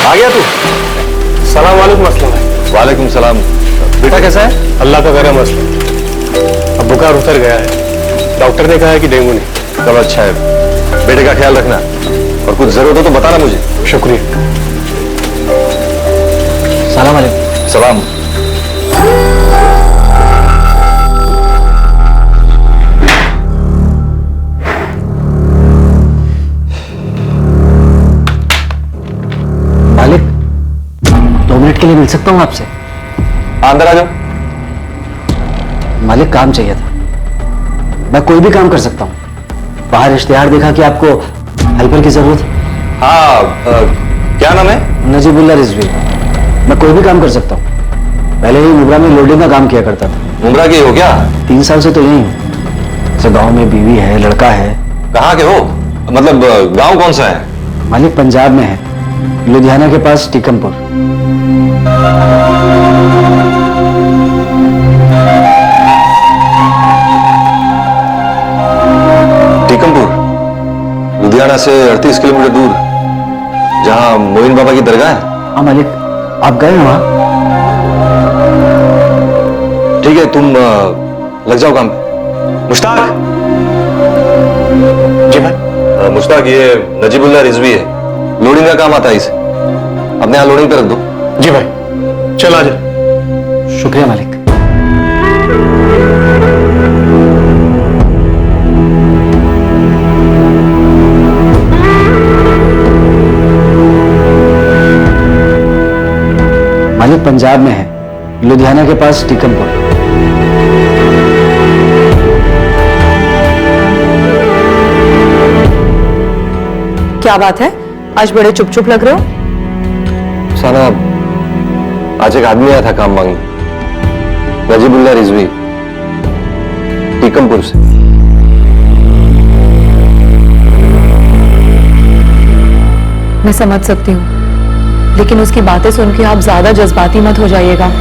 आ गया तू? सलाम वालेकुम अस्सलाम भाई। वालेकुम सलाम। बेटा कैसा है? अल्लाह का करम अस्सलाम। अब बुखार उतर गया है, डॉक्टर ने कहा है कि डेंगू नहीं। चलो अच्छा है, बेटे का ख्याल रखना और कुछ जरूरत हो तो बताना मुझे। शुक्रिया। सलाम वालेकुम। सलाम। मालिक, 2 मिनट के लिए मिल सकता हूँ आपसे? अंदर आ जाओ। मालिक, काम चाहिए था। मैं कोई भी काम कर सकता हूँ। बाहर इश्तिहार देखा कि आपको हेल्पर की जरूरत है। हाँ, क्या नाम है? नजीबुल्लाह रिजवी। मैं कोई भी काम कर सकता हूँ। पहले ही मुबरा में लोडिंग का काम किया करता था। मुमरा के हो क्या? 3 साल से तो यही हूँ। जैसे गाँव में बीवी है, लड़का है। कहाँ के हो? मतलब गांव कौन सा है? मालिक, पंजाब में है, लुधियाना के पास टीकमपुर। टीकमपुर लुधियाना से 38 किलोमीटर दूर, जहां मोइन बाबा की दरगाह है। हाँ मालिक, आप गए हैं वहां? ठीक है, तुम लग जाओ काम पे। मुश्ताक। जी भाई। मुश्ताक, ये नजीबुल्लाह रिजवी है, लोडिंग का काम आता है इसे। अपने यहाँ लोडिंग पे रख दो। जी भाई, चल आ जा। शुक्रिया मालिक। मालिक, पंजाब में है, लुधियाना के पास टीकमपुर। क्या बात है, आज बड़े चुप चुप लग रहे हो? साना, आज एक आदमी आया था काम मांगने, नजीबुल्लाह रिजवी, टीकमपुर से। मैं समझ सकती हूँ, लेकिन उसकी बातें सुन के आप ज्यादा जज्बाती मत हो जाइएगा।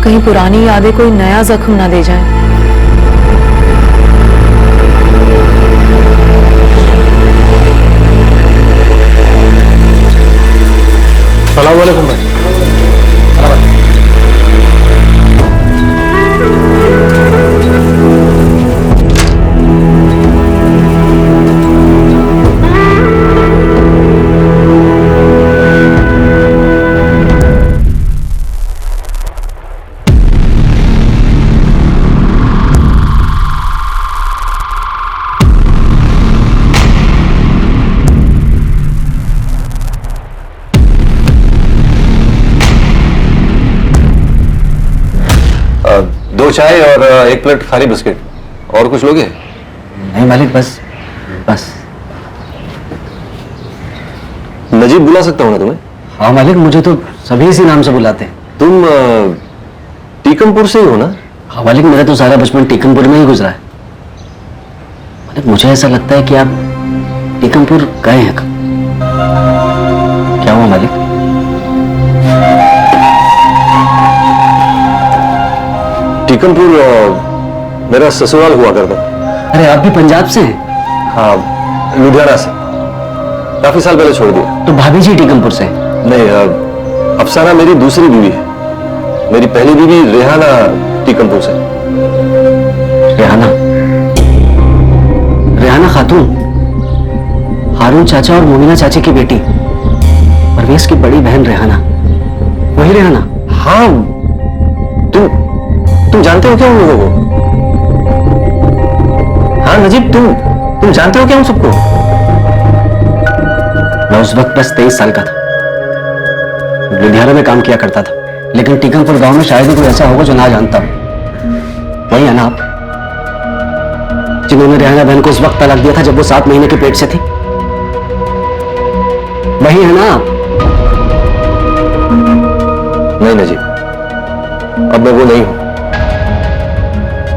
कहीं पुरानी यादें कोई नया जख्म ना दे जाए। सलाम वालेकुम भाई। दो चाय और 1 प्लेट खाली बिस्किट। और कुछ लोगे? नहीं मालिक, बस। नजीब बुला सकता हूं ना तुम्हें? हाँ मालिक, मुझे तो सभी इसी नाम से बुलाते हैं। तुम टीकमपुर से ही हो ना? हाँ मालिक, मेरा तो सारा बचपन टीकमपुर में ही गुजरा है। मालिक, मुझे ऐसा लगता है कि आप टीकमपुर गए हैं कब। क्या हुआ मालिक? टीकमपुर मेरा ससुराल हुआ करता। अरे, आप भी पंजाब से हैं? हाँ, लुधियाना से। काफी साल पहले छोड़ दिया। तो भाभी जी टीकमपुर से हैं? नहीं, अफसाना मेरी दूसरी बीवी है। मेरी पहली बीवी रेहाना टीकमपुर से। रेहाना खातून, हारून चाचा और मोमिना चाची की बेटी, परवेज की बड़ी बहन रेहाना, वही रेहाना? हाँ, तुम जानते हो क्या उन लोगों को? हाँ नजीब, तुम जानते हो क्या उन सबको? मैं उस वक्त बस 23 साल का था। लुधियाना में काम किया करता था, लेकिन टीकमपुर गांव में शायद ही कोई ऐसा होगा जो ना जानता हो। वही है ना आप, जिन्होंने रेहाना बहन को उस वक्त तलाक दिया था जब वो 7 महीने के पेट से थी? वही है ना आप? नहीं नजीब, अब मैं वो नहीं हूं।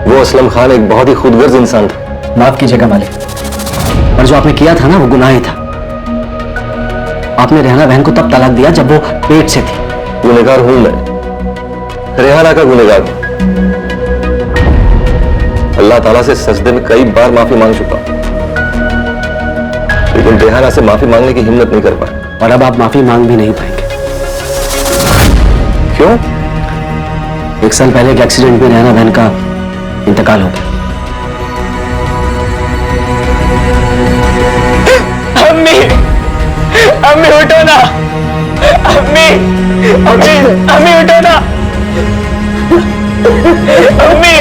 वो असलम खान एक बहुत ही खुदगर्ज इंसान था। माफ कीजिएगा मालिक, पर जो आपने किया था ना, वो गुनाह ही था। आपने रेहाना बहन को तब तलाक दिया जब वो पेट से थी। गुनहगार हूं मैं, रेहाना का गुनहगार हूं। अल्लाह ताला से सजदे में कई बार माफी मांग चुका हूं, लेकिन रेहाना से माफी मांगने की हिम्मत नहीं कर पाया। और अब आप माफी मांग भी नहीं पाएंगे। क्यों? 1 साल पहले एक एक्सीडेंट में रेहाना बहन का इंतकाल हो गया। अम्मी, अम्मी उठो ना, अम्मी, अम्मी, अम्मी उठो ना, अम्मी,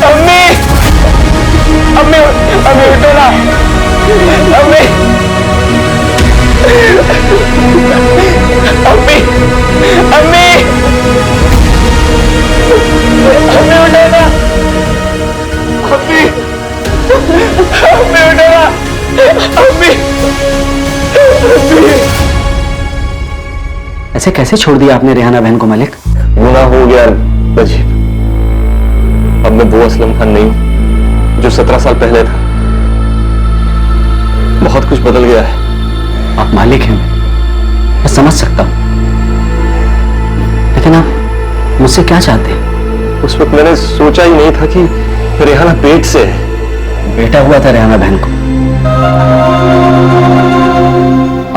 अम्मी, अम्मी, अम्मी उठो ना, अम्मी, अम्मी, अम्मी, अम्मी उठो ना, अम्मी, अम्मी उठो ना, अम्मी, ऐसे कैसे छोड़ दिया आपने रेहाना बहन को मलिक? गुनाह हो गया नजीब। अब मैं वो असलम खान नहीं हूं जो 17 साल पहले था। बहुत कुछ बदल गया है। आप मालिक हैं, मैं समझ सकता हूं, लेकिन आप मुझसे क्या चाहते हैं? उस वक्त मैंने सोचा ही नहीं था कि रेहाना पेट से है। बेटा हुआ था रेहाना बहन को।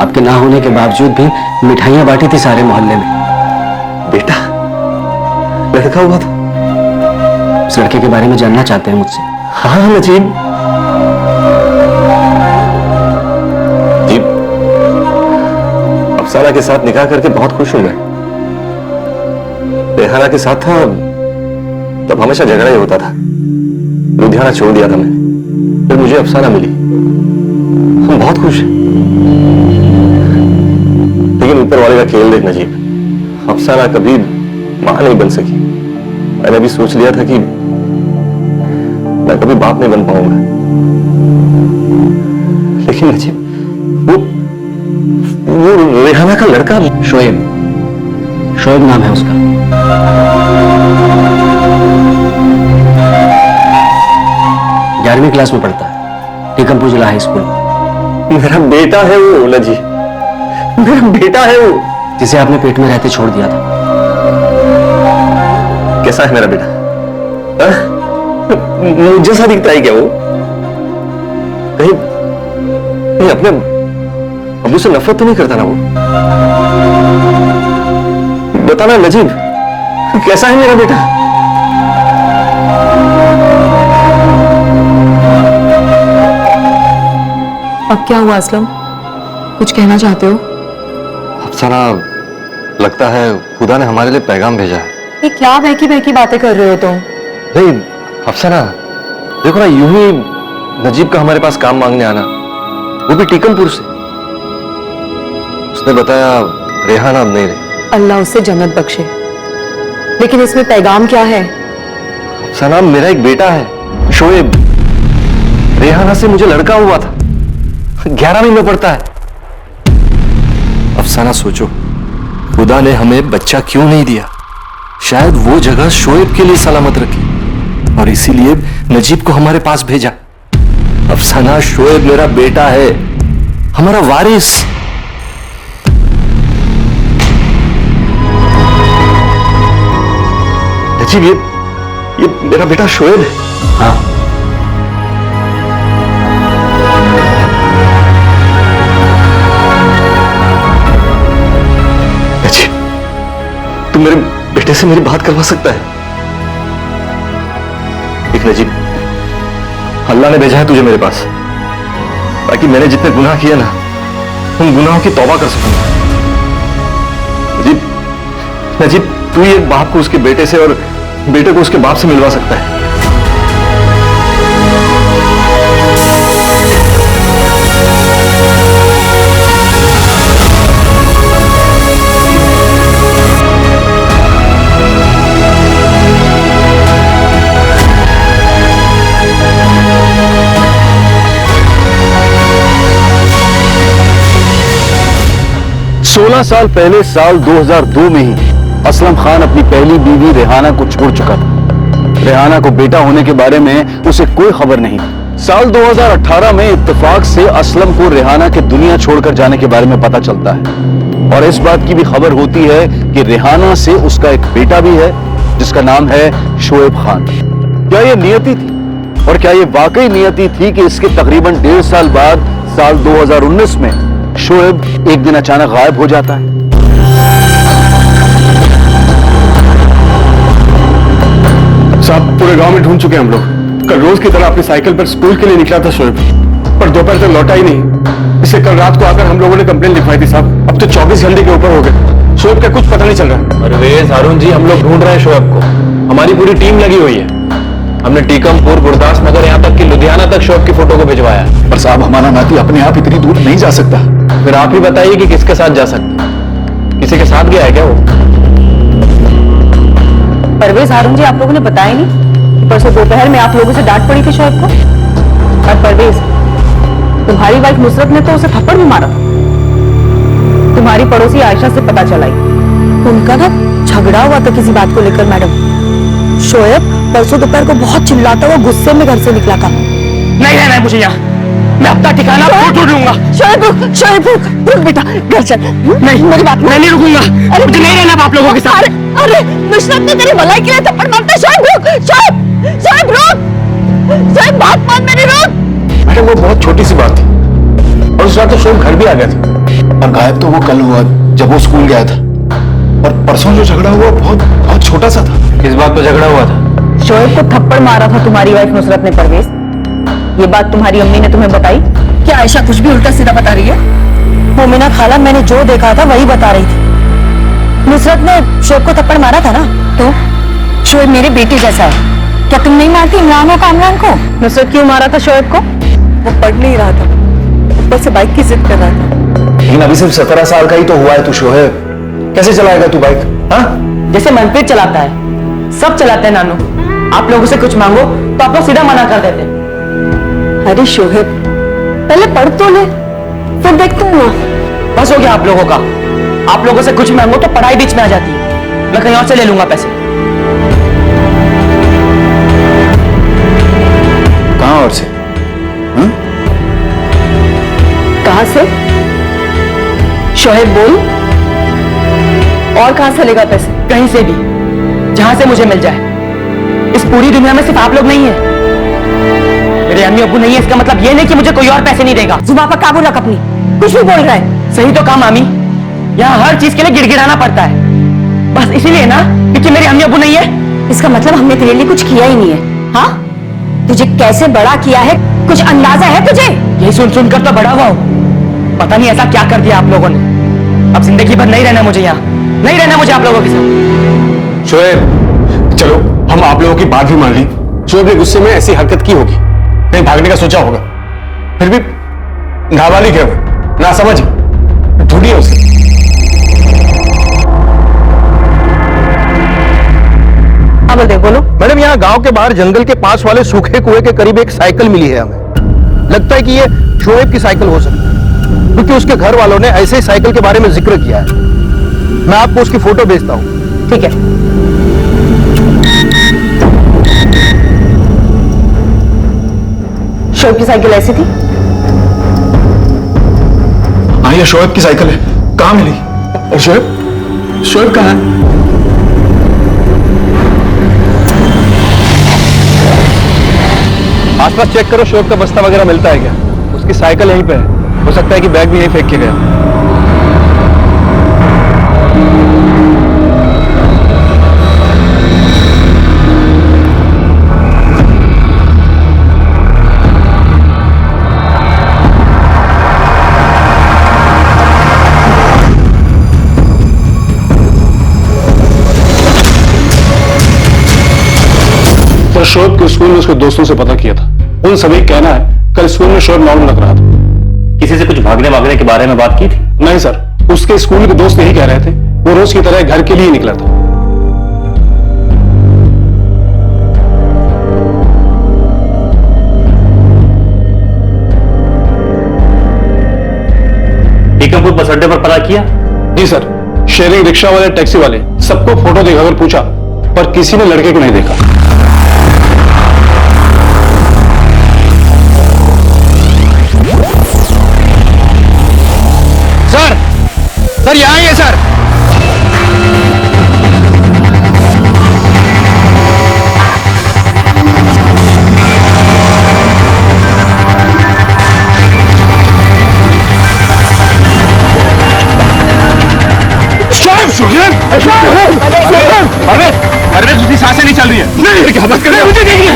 आपके ना होने के बावजूद भी मिठाइयां बांटी थी सारे मोहल्ले में। बेटा? लड़का हुआ था? उस लड़के के बारे में जानना चाहते हैं मुझसे? हाँ नजीब, जी अफसाना के साथ निकाह करके बहुत खुश हूं मैं। रेहाना के साथ था तब हमेशा झगड़ा ही होता था। लुधियाना छोड़ दिया था मैंने, फिर मुझे अफसाना मिली। हम बहुत खुश हैं, लेकिन ऊपर वाले का खेल देख नजीब, अफसाना कभी मां नहीं बन सकी। मैंने भी सोच लिया था कि मैं कभी बाप नहीं बन पाऊंगा, लेकिन नजीब वो रेहाना का लड़का शोएब, शोएब नाम है उसका। 11वीं क्लास में पढ़ता है, टीकमपुर जिला हाई स्कूल। मेरा बेटा है वो नजीब, मेरा बेटा है वो, जिसे आपने पेट में रहते छोड़ दिया था। कैसा है मेरा बेटा? मुझ जैसा दिखता है क्या वो? कहीं अपने अबू से नफरत तो नहीं करता ना वो? बताना नजीब, कैसा है मेरा बेटा? अब क्या हुआ असलम, कुछ कहना चाहते हो? अफसाना, लगता है खुदा ने हमारे लिए पैगाम भेजा है। ये क्या बहकी बहकी बातें कर रहे हो तुम? नहीं अफसाना, देखो ना, यूं ही नजीब का हमारे पास काम मांगने आना, वो भी टीकमपुर से। उसने बताया रेहाना अब नहीं रही। अल्लाह उससे जन्नत बख्शे, लेकिन इसमें पैगाम क्या है? अफसाना, मेरा एक बेटा है शोएब। रेहाना से मुझे लड़का हुआ था, 11वीं में पढ़ता है। अफसाना सोचो, खुदा ने हमें बच्चा क्यों नहीं दिया? शायद वो जगह शोएब के लिए सलामत रखी और इसीलिए नजीब को हमारे पास भेजा। अफसाना, शोएब मेरा बेटा है, हमारा वारिस। नजीब, ये मेरा बेटा शोएब है। हाँ, तू मेरे बेटे से मेरी बात करवा सकता है? एक नजीब, अल्लाह ने भेजा है तुझे मेरे पास ताकि मैंने जितने गुनाह किए ना, उन गुनाहों की तौबा कर सकूं। नजीब, नजीब, तू ही एक बाप को उसके बेटे से और बेटे को उसके बाप से मिलवा सकता है। 16 साल पहले साल 2002 में ही असलम खान अपनी पहली बीवी रेहाना को छोड़ चुका था। रेहाना को बेटा होने के बारे में उसे कोई खबर नहीं। साल 2018 में इत्तेफाक से असलम को रेहाना के दुनिया छोड़कर जाने के बारे में पता चलता है और इस बात की भी खबर होती है कि रेहाना से उसका एक बेटा भी है जिसका नाम है शोएब खान। क्या यह नियति थी और क्या यह वाकई नियति थी कि इसके तकरीबन 1.5 साल बाद साल 2019 में शोएब एक दिन अचानक गायब हो जाता है। साहब पूरे गांव में ढूंढ चुके हैं हम लोग। कल रोज की तरह अपनी साइकिल पर स्कूल के लिए निकला था शोएब, पर दोपहर तक लौटा ही नहीं। इससे कल रात को आकर हम लोगों ने कंप्लेन लिखवाई थी साहब। अब तो 24 घंटे के ऊपर हो गए, शोएब का कुछ पता नहीं चल रहा। परवेज, हारून जी, हम लोग ढूंढ रहे हैं शोएब को। हमारी पूरी टीम लगी हुई है। हमने टीकमपुर, गुरदास नगर, यहाँ तक कि लुधियाना तक शोएब की फोटो को भिजवाया है। पर साहब हमारा नाती अपने आप इतनी दूर नहीं जा सकता। फिर आप ही बताइए कि किसके साथ जा सकता है? किसी के साथ गया है क्या वो? परवेज, हारून जी, आप लोगों ने बताया नहीं कि परसों दोपहर में आप लोगों से डांट पड़ी थी शोएब को। और परवेज, तुम्हारी वाइफ नुसरत ने तो उसे थप्पड़ भी मारा था। तुम्हारी पड़ोसी आयशा से पता चला ही। उनका ना झगड़ा हुआ था किसी बात को लेकर मैडम। शोएब परसों दोपहर को बहुत चिल्लाता हुआ गुस्से में घर से निकला था। नहीं रहना है मुझे यहाँ, मैं अपना ठिकाना ढूंढ लूंगा। शोएब रुक, शोएब रुक, रुक बेटा, घर चल। नहीं, मेरी बात मैं नहीं रुकूंगा। अरे मुझे नहीं रहना आप लोगों के साथ। अरे नुसरत ने तेरी भलाई के लिए थप्पड़ मारता है। शोएब रुक, शोएब, शोएब रुक, शोएब बात मान मेरी, रुक। मैडम वो बहुत छोटी सी बात थी, और उस रात तो शोएब घर भी आ गया था। और गायब तो वो कल हुआ जब वो स्कूल गया था, और परसों जो झगड़ा हुआ बहुत बहुत छोटा सा था। किस बात पर झगड़ा हुआ था? शोएब को थप्पड़ मारा था तुम्हारी वाइफ नुसरत ने। परवेज, ये बात तुम्हारी अम्मी ने तुम्हें बताई? क्या आयशा कुछ भी उल्टा सीधा बता रही है? मोमिना खाला, मैंने जो देखा था वही बता रही थी। नुसरत ने शोएब को थप्पड़ मारा था ना? तो शोएब मेरे बेटे जैसा है, क्या तुम नहीं मारती इमरान और कामरान को? नुसरत क्यों मारा था शोएब को? वो पढ़ नहीं रहा था, ऊपर से बाइक की जिद कर रहा था। लेकिन अभी सिर्फ 17 साल का ही तो हुआ है तू शोएब, कैसे चलाएगा तू बाइक? हाँ, जैसे मनप्रीत चलाता है, सब चलाते हैं नानू। आप लोगों से कुछ मांगो तो आप लोग सीधा मना कर देते हैं। अरे शोएब, पहले पढ़ तो ले, फिर देखते हैं ना। बस हो गया आप लोगों का। आप लोगों से कुछ मांगो तो पढ़ाई बीच में आ जाती है। मैं कहीं और से ले लूंगा पैसे। कहां और से? कहां से? शोएब बोल, और कहां से लेगा पैसे? कहीं से भी, जहां से मुझे मिल जाए। इस पूरी दुनिया में सिर्फ आप लोग नहीं है, मेरे अम्मी अब्बू नहीं है। इसका मतलब ये नहीं कि मुझे कोई और पैसे नहीं देगा। जुबान पर काबू रख अपनी, कुछ भी बोल रहा है। सही तो काम मामी, यहाँ हर चीज के लिए गिड़गिड़ाना पड़ता है, बस इसीलिए ना क्योंकि मेरे अम्मी अब्बू नहीं है। इसका मतलब हमने तेरे लिए कुछ किया ही नहीं है। हाँ, तुझे कैसे बड़ा किया है कुछ अंदाजा है तुझे? यही सुन सुनकर तो बड़ा हुआ हूँ। पता नहीं ऐसा क्या कर दिया आप लोगों ने। अब जिंदगी भर नहीं रहना मुझे यहाँ, नहीं रहना मुझे आप लोगों के साथ। शोएब चलो, हम आप लोगों की बात भी मान ली। शोएब ने गुस्से में ऐसी हरकत की होगी, कहीं भागने का सोचा होगा। फिर भी नाबालिग है वो, ना समझ, ढूंढिए उसे। हाँ बोल दे, बोलो। मैडम, यहाँ गांव के बाहर जंगल के पास वाले सूखे कुएं के करीब एक साइकिल मिली है हमें। लगता है कि ये शोएब की साइकिल हो सकती है, क्योंकि उसके घर वालों ने ऐसे ही साइकिल के बारे में जिक्र किया है। मैं आपको उसकी फोटो भेजता हूँ। ठीक है। शोएब की साइकिल ऐसी थी? हाँ, ये शोएब की साइकिल है। कहाँ मिली? और शोएब, शोएब कहाँ है? आसपास चेक करो, शोएब का बस्ता वगैरह मिलता है क्या? उसकी साइकिल यहीं पे है, हो सकता है कि बैग भी यहीं फेंक के गया। तो शोएब के स्कूल में उसके दोस्तों से पता किया था, उन सभी कहना है कल स्कूल में शोएब नॉर्मल लग रहा था। किसी से कुछ भागने वागने के बारे में बात की थी? नहीं सर, उसके स्कूल के दोस्त यही कह रहे थे, वो रोज की तरह घर के लिए निकला था। टीकमपुर बस अड्डे पर पता किया? जी सर, शेयरिंग रिक्शा वाले, टैक्सी वाले सबको फोटो दिखाकर पूछा, पर किसी ने लड़के को नहीं देखा। सर यहाँ ही है सर। परवेज उसकी सांसें नहीं चल रही है। नहीं क्या बात कर रहे हो? मुझे नहीं है।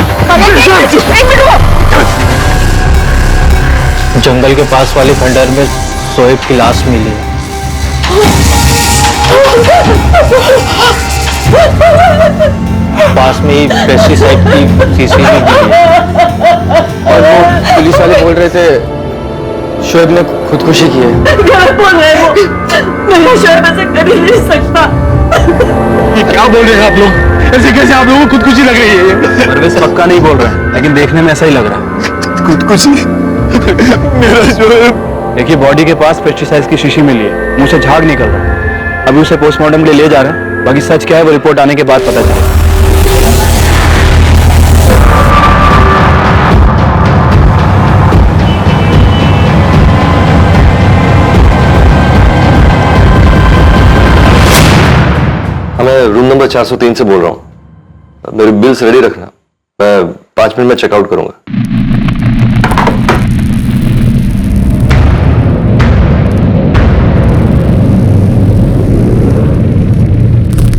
जंगल के पास वाले खंडहर में शोएब की लाश मिली। पास में ही पेस्टिसाइड की शीशी भी मिली है। और वो पुलिस वाले बोल रहे थे शोएब ने खुदकुशी की है। गलत बोल रहे हो, मेरा शोएब ऐसा कर ही नहीं सकता। ये क्या बोल रहे हैं आप लोग? ऐसे कैसे आप लोगों को खुदकुशी लग रही है? परवेज पक्का नहीं बोल रहा है, लेकिन देखने में ऐसा ही लग रहा है। खुदकुशी? मेरा शोएब। देखिए, बॉडी के पास पेस्टिसाइड की शीशी मिली है, मुंह से झाग निकल रहा है। अभी उसे पोस्टमार्टम के लिए ले जा रहे हैं, बाकी सच क्या है वो रिपोर्ट आने के बाद पता चलेगा। मैं रूम नंबर 403 से बोल रहा हूँ। मेरे बिल्स रेडी रखना, मैं 5 मिनट में चेकआउट करूंगा।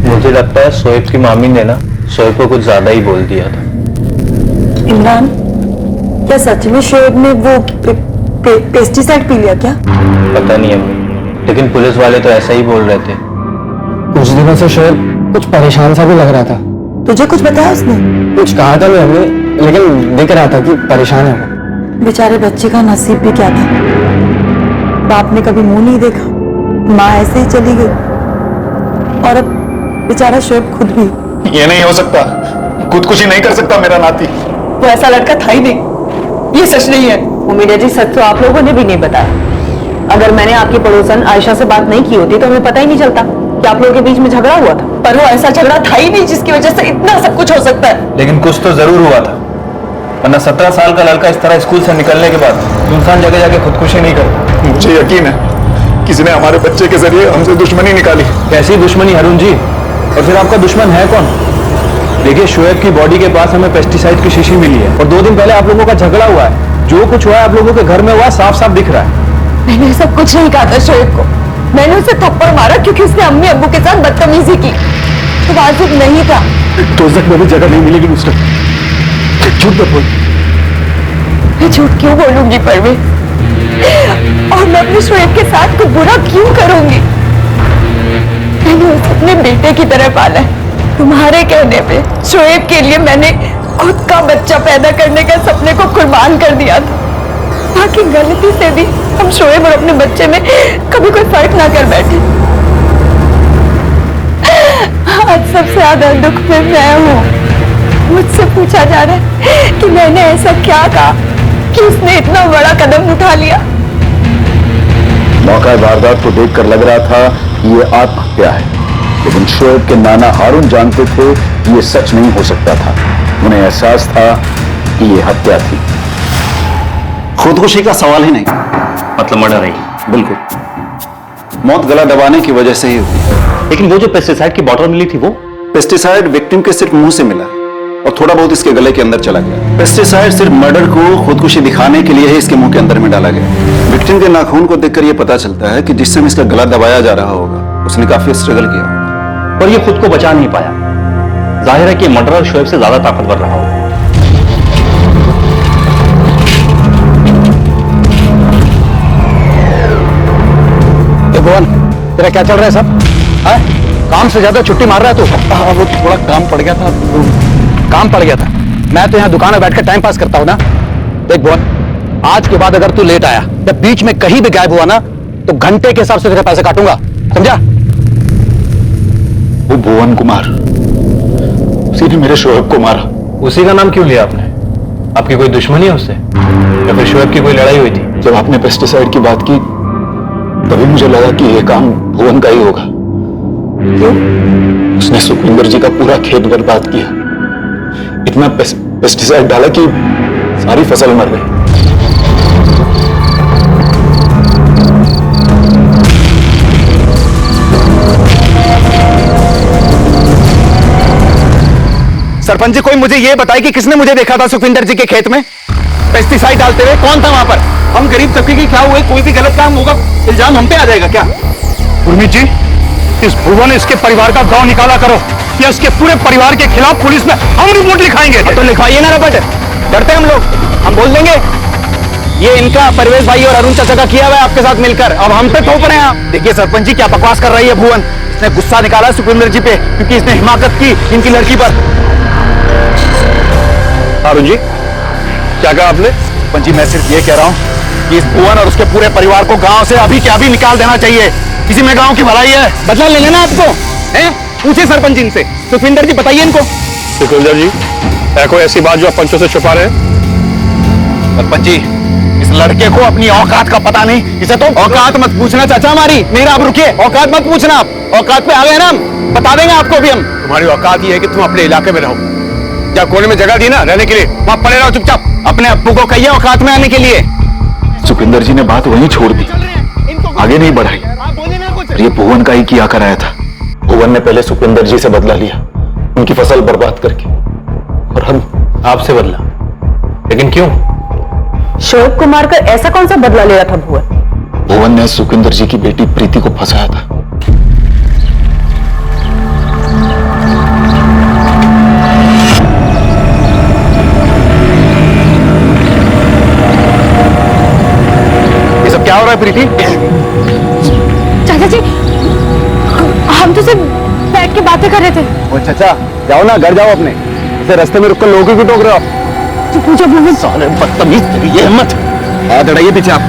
मुझे लगता है शोएब की मामी ने ना शोएब को कुछ ज्यादा ही बोल दिया था। इमरान, क्या सच में शोएब ने वो पेस्टिसाइड पी लिया क्या? पता नहीं अम्मी, लेकिन पुलिस वाले तो ऐसा ही बोल रहे थे। कुछ दिनों से शोएब कुछ परेशान सा भी लग रहा था। तुझे कुछ बताया उसने? कुछ कहा था हमने, लेकिन दिख रहा था कि परेशान है वो। बेचारे बच्चे का नसीब भी क्या था, बाप ने कभी मुंह नहीं देखा, माँ ऐसे ही चली गई, और अब बेचारा शोएब खुद भी। ये नहीं हो सकता, खुदकुशी नहीं कर सकता मेरा नाती। वो ऐसा लड़का था ही नहीं, ये सच नहीं है। उम्मीद जी, सच तो आप लोगों ने भी नहीं बताया। अगर मैंने आपकी पड़ोसन आयशा से बात नहीं की होती तो हमें पता ही नहीं चलता कि आप लोगों के बीच में झगड़ा हुआ था। पर वो ऐसा झगड़ा था ही नहीं जिसकी वजह से इतना सब कुछ हो सकता है। लेकिन कुछ तो जरूर हुआ था, वरना 17 साल का लड़का इस तरह स्कूल से निकलने के बाद सुनसान जगह जाके खुदकुशी नहीं करता। मुझे यकीन है किसी ने हमारे बच्चे के जरिए हमसे दुश्मनी निकाली। कैसी दुश्मनी अरुण जी? और फिर आपका दुश्मन है कौन? देखिए, शोएब की बॉडी के पास हमें पेस्टिसाइड की शीशी मिली है, और 2 दिन पहले आप लोगों का झगड़ा हुआ है। जो कुछ हुआ है आप लोगों के घर में हुआ, साफ साफ दिख रहा है। मैंने सब कुछ नहीं कहा था शोएब को, मैंने उसे थप्पड़ मारा क्योंकि उसने अम्मी अब्बू के साथ बदतमीजी की। तो वाजिब नहीं था। दोजख में भी जगह नहीं मिलेगी उसका। झूठ मत बोल। मैं झूठ क्यों बोलूंगी परवेज, और मैं अपने शोएब के साथ कुछ बुरा क्यों करूंगी? मैंने उसे अपने बेटे की तरह पाला है। तुम्हारे कहने पे शोएब के लिए मैंने खुद का बच्चा पैदा करने का सपने को कुर्बान कर दिया था, ताकि गलती से भी हम शोएब और अपने बच्चे में कभी कोई फर्क ना कर बैठे। आज सबसे ज्यादा दुख में मैं हूँ। मुझसे पूछा जा रहा है कि मैंने ऐसा क्या कहा कि उसने इतना बड़ा कदम उठा लिया। मौका वारदात को देखकर लग रहा था कि ये आत्महत्या है, लेकिन शोएब के नाना हारून जानते थे कि ये सच नहीं हो सकता था। उन्हें एहसास था कि ये हत्या थी। खुदकुशी का सवाल ही नहीं, मतलब मर्डर है। बिल्कुल, मौत गला दबाने की वजह से ही हुई। लेकिन वो जो पेस्टिसाइड की बॉटल मिली थी वो पेस्टिसाइड विक्टिम के सिर्फ मुंह से मिला और थोड़ा बहुत इसके गले के अंदर चला गया। पेस्टिसाइड सिर्फ मर्डर को खुदकुशी दिखाने के लिए ही इसके मुंह के अंदर में डाला गया। विक्टिम के नाखून को देखकर यह पता चलता है कि जिस समय इसका गला दबाया जा रहा होगा उसने काफी स्ट्रगल किया होगा, पर ये खुद को बचा नहीं पाया। जाहिर है कि मर्डर शोएब से ज्यादा ताकतवर रहा होगा। भुवन, तेरा क्या चल रहा है सब? हाँ? काम से ज्यादा छुट्टी मार रहा है तू? वो थोड़ा काम पड़ गया था। काम पड़ गया था? मैं तो यहाँ दुकान में बैठकर टाइम पास करता हूँ ना। देख भुवन, आज के बाद अगर तू लेट आया या बीच में कहीं भी गायब हुआ ना तो घंटे के हिसाब से तेरे पैसे काटूंगा, समझा? वो भुवन कुमार, उसी ने मेरे शोएब को मारा। उसी का नाम क्यों लिया आपने? आपकी कोई दुश्मनी है उससे, या फिर शोएब की कोई लड़ाई हुई थी? जब आपने पेस्टिसाइड की बात की तभी मुझे लगा कि यह काम भुवन का ही होगा। क्यों? उसने सुखविंदर जी का पूरा खेत बर्बाद किया। इतना पेस्टिसाइड डाला कि सारी फसल मर गई। सरपंच जी, कोई मुझे ये बताए कि किसने मुझे देखा था सुखविंदर जी के खेत में पेस्टिसाइड डालते हुए? कौन था वहां पर? हम गरीब तबके के क्या हुए, कोई भी गलत काम होगा इल्जाम हम पे आ जाएगा क्या? गुरमीत जी, इस भुवन इसके परिवार का गांव निकाला करो या इसके पूरे परिवार के खिलाफ पुलिस में हम रिपोर्ट लिखाएंगे। तो लिखवाइए ना रपट, डरते हम लोग, हम बोल देंगे ये इनका परवेश भाई और अरुण चाचा का किया हुआ है आपके साथ मिलकर, अब हम पे थोप रहे हैं आप। देखिए सरपंच जी क्या बकवास कर रही है भुवन, इसने गुस्सा निकाला सुखविंदर जी पे क्योंकि इसने हिमाकत की इनकी लड़की पर। अरुण जी क्या कहा आपने? सरपंच जी मैं सिर्फ ये कह रहा हूँ कि इस भुवन और उसके पूरे परिवार को गांव से अभी के अभी निकाल देना चाहिए, इसी में गांव की भलाई है। बदला ले लेना आपको हैं? पूछिए सरपंच जी से, सुखविंदर जी बताइए इनको। सुखविंदर जी है कोई ऐसी बात जो आप पंचों से छुपा रहे हैं? सरपंच जी इस लड़के को अपनी औकात का पता नहीं, इसे तो औकात मत पूछना चाचा हमारी, नहीं आप रुकिए, औकात मत पूछना, आप औकात पे आ गए ना हम बता देंगे आपको भी हम। तुम्हारी औकात ये है कि तुम अपने इलाके में रहो, जब कोने में जगह दी ना रहने के लिए वहां पड़े रहो चुपचाप। अपने अप्पू को कहिए औकात में आने के लिए। सुखविंदर जी ने बात वहीं छोड़ दी, आगे नहीं बढ़ाई। ये भुवन का ही किया कराया था। भुवन ने पहले सुखविंदर जी से बदला लिया, उनकी फसल बर्बाद करके, और हम आपसे बदला। लेकिन क्यों? शोएब कुमार का ऐसा कौन सा बदला ले रहा था भुवन? भुवन ने सुखविंदर जी की बेटी प्रीति को फंसाया था। ये सब क्या हो रहा है प्रीति? चाचा जी हम तो सिर्फ बैठ के बातें कर रहे थे। ओ चाचा जाओ ना घर जाओ अपने, इसे रास्ते में रुककर लोगों को टोक रहे हो। पूछो भुवन। साले बदतमीज, ये हिम्मत। हाथ अड़ाइए पीछे आप।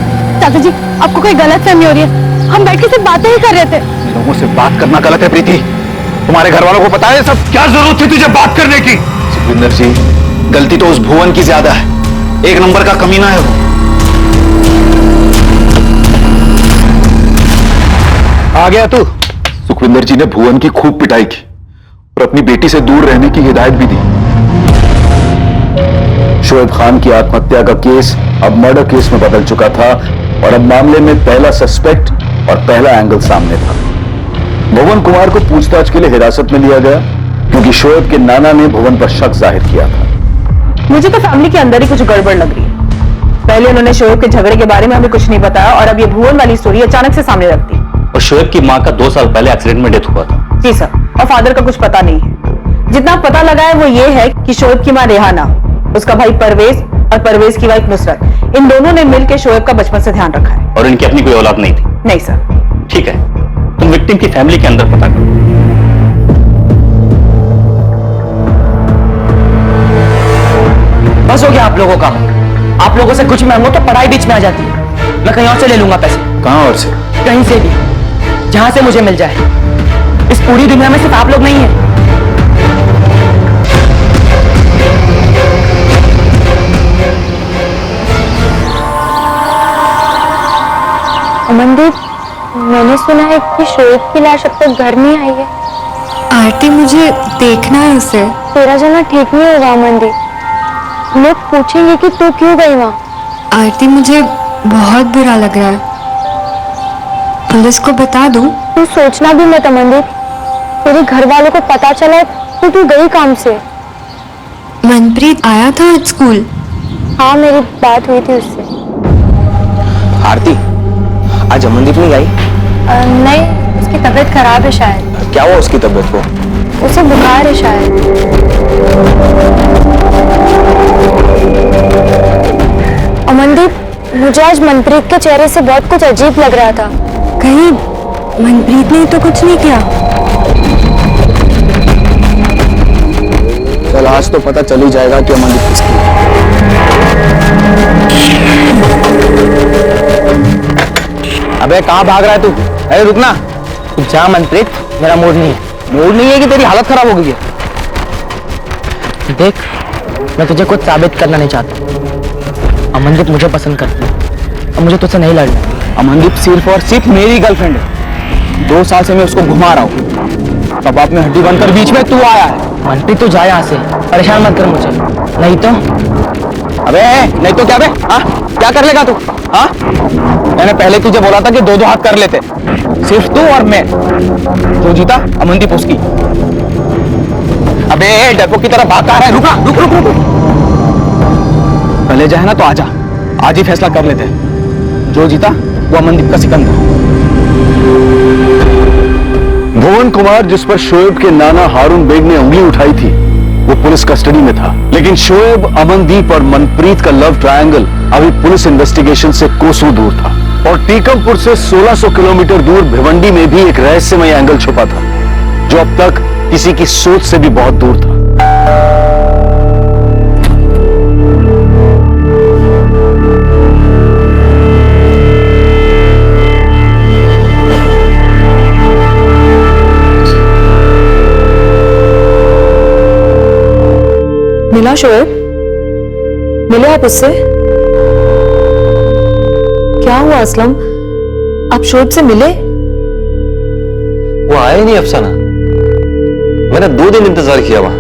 चाचा जी आपको कोई गलत फहमी हो रही है, हम बैठ के सिर्फ बातें ही कर रहे थे। लोगों से बात करना गलत है प्रीति, तुम्हारे घर वालों को पता है सब? क्या जरूरत थी तुझे बात करने की? सुखविंदर जी गलती तो उस भुवन की ज्यादा है, एक नंबर का कमीना है वो। आ गया तू? सुखविंदर जी ने भुवन की खूब पिटाई की और अपनी बेटी से दूर रहने की हिदायत भी दी। शोएब खान की आत्महत्या का केस अब मर्डर केस में बदल चुका था और अब मामले में पहला सस्पेक्ट और पहला एंगल सामने था। भुवन कुमार को पूछताछ के लिए हिरासत में लिया गया क्योंकि शोएब के नाना ने भुवन पर शक जाहिर किया था। मुझे तो फैमिली के अंदर ही कुछ गड़बड़ लग रही है। पहले उन्होंने शोएब के झगड़े के बारे में हमें कुछ नहीं बताया और अब ये भुवन वाली स्टोरी अचानक से सामने रख दी। और शोएब की माँ का 2 साल पहले एक्सीडेंट में डेथ हुआ था। जी सर, और फादर का कुछ पता नहीं है। जितना पता लगा है वो ये है कि शोएब की माँ रेहाना, उसका भाई परवेज और परवेज की वाइफ नुसरत, इन दोनों ने मिलकर शोएब का बचपन से ध्यान रखा है। और इनकी अपनी कोई औलाद नहीं थी? नहीं सर। ठीक है, तुम विक्टिम की फैमिली के अंदर पता करो। बस हो गया आप लोगों का। आप लोगों से कुछ मांगो तो पढ़ाई बीच में आ जाती है। मैं कहीं और से ले लूंगा पैसे। कहां और से? कहीं से भी, जहां से मुझे मिल जाए। इस पूरी दुनिया में सिर्फ आप लोग नहीं है। अमनदीप, मैंने सुना है कि शोएब की लाश अब तक घर नहीं आई है। आरती मुझे देखना है उसे। तेरा जाना ठीक नहीं होगा अमनदीप, लोग पूछेंगे कि तू क्यों गई वहाँ। आरती मुझे बहुत बुरा लग रहा है, पुलिस को बता दूं? तू सोचना भी मत अमनदीप, तेरे घर वालों को पता चला तो तू गई काम से। मनप्रीत आया था आज स्कूल? हाँ मेरी बात हुई थी उससे। आरती आज अमनदीप नहीं आई? नहीं, उसकी तबीयत खराब है शायद। क्या हुआ उसकी तबीयत को? उसे बुखार है शायद। अमनदीप, मुझे आज मनप्रीत के चेहरे से बहुत कुछ अजीब लग रहा था। कहीं मनप्रीत ने तो कुछ नहीं किया? चल आज तो पता चल ही जाएगा कि अमनदीप किसकी है। अबे कहाँ भाग रहा है तू? अरे रुकना। जा मनप्रीत, मेरा मूड नहीं है। मूड नहीं है कि तेरी हालत खराब हो गई है? देख, मैं तुझे कुछ साबित करना नहीं चाहता। अमनदीप मुझे पसंद करती है और मुझे तुझसे नहीं लड़ना। अमनदीप सिर्फ और सिर्फ मेरी गर्लफ्रेंड है। 2 साल से मैं उसको घुमा रहा हूँ, तब आप में हड्डी बनकर बीच में तू आया है। मनप्रीत तू जा यहाँ से, परेशान मत कर मुझे, नहीं तो। अबे नहीं तो क्या बे? हाँ क्या कर लेगा तू? हाँ मैंने पहले तुझे बोला था कि 2-2 हाथ कर लेते, सिर्फ तू और मैं। जो जीता अमनदीप उसकी। अबे डरपोक की तरह भाग रहा है। रुक रुक रुक रुक। पहले जाए ना तो आजा, आज ही फैसला कर लेते हैं। जो जीता वो अमनदीप का सिकंदर। भुवन कुमार, जिस पर शोएब के नाना हारून बेग ने उंगली उठाई थी, वो पुलिस कस्टडी में था। लेकिन शोएब, अमनदीप और मनप्रीत का लव ट्रायंगल अभी पुलिस इन्वेस्टिगेशन से कोसों दूर था। और टीकमपुर से 1600 किलोमीटर दूर भिवंडी में भी एक रहस्यमय एंगल छुपा था, जो अब तक किसी की सोच से भी बहुत दूर था। मिला शोएब? मिले आप उससे? क्या हुआ असलम? आप शोएब से मिले? वो आया ही नहीं अफसाना। मैंने 2 दिन इंतजार किया वहां,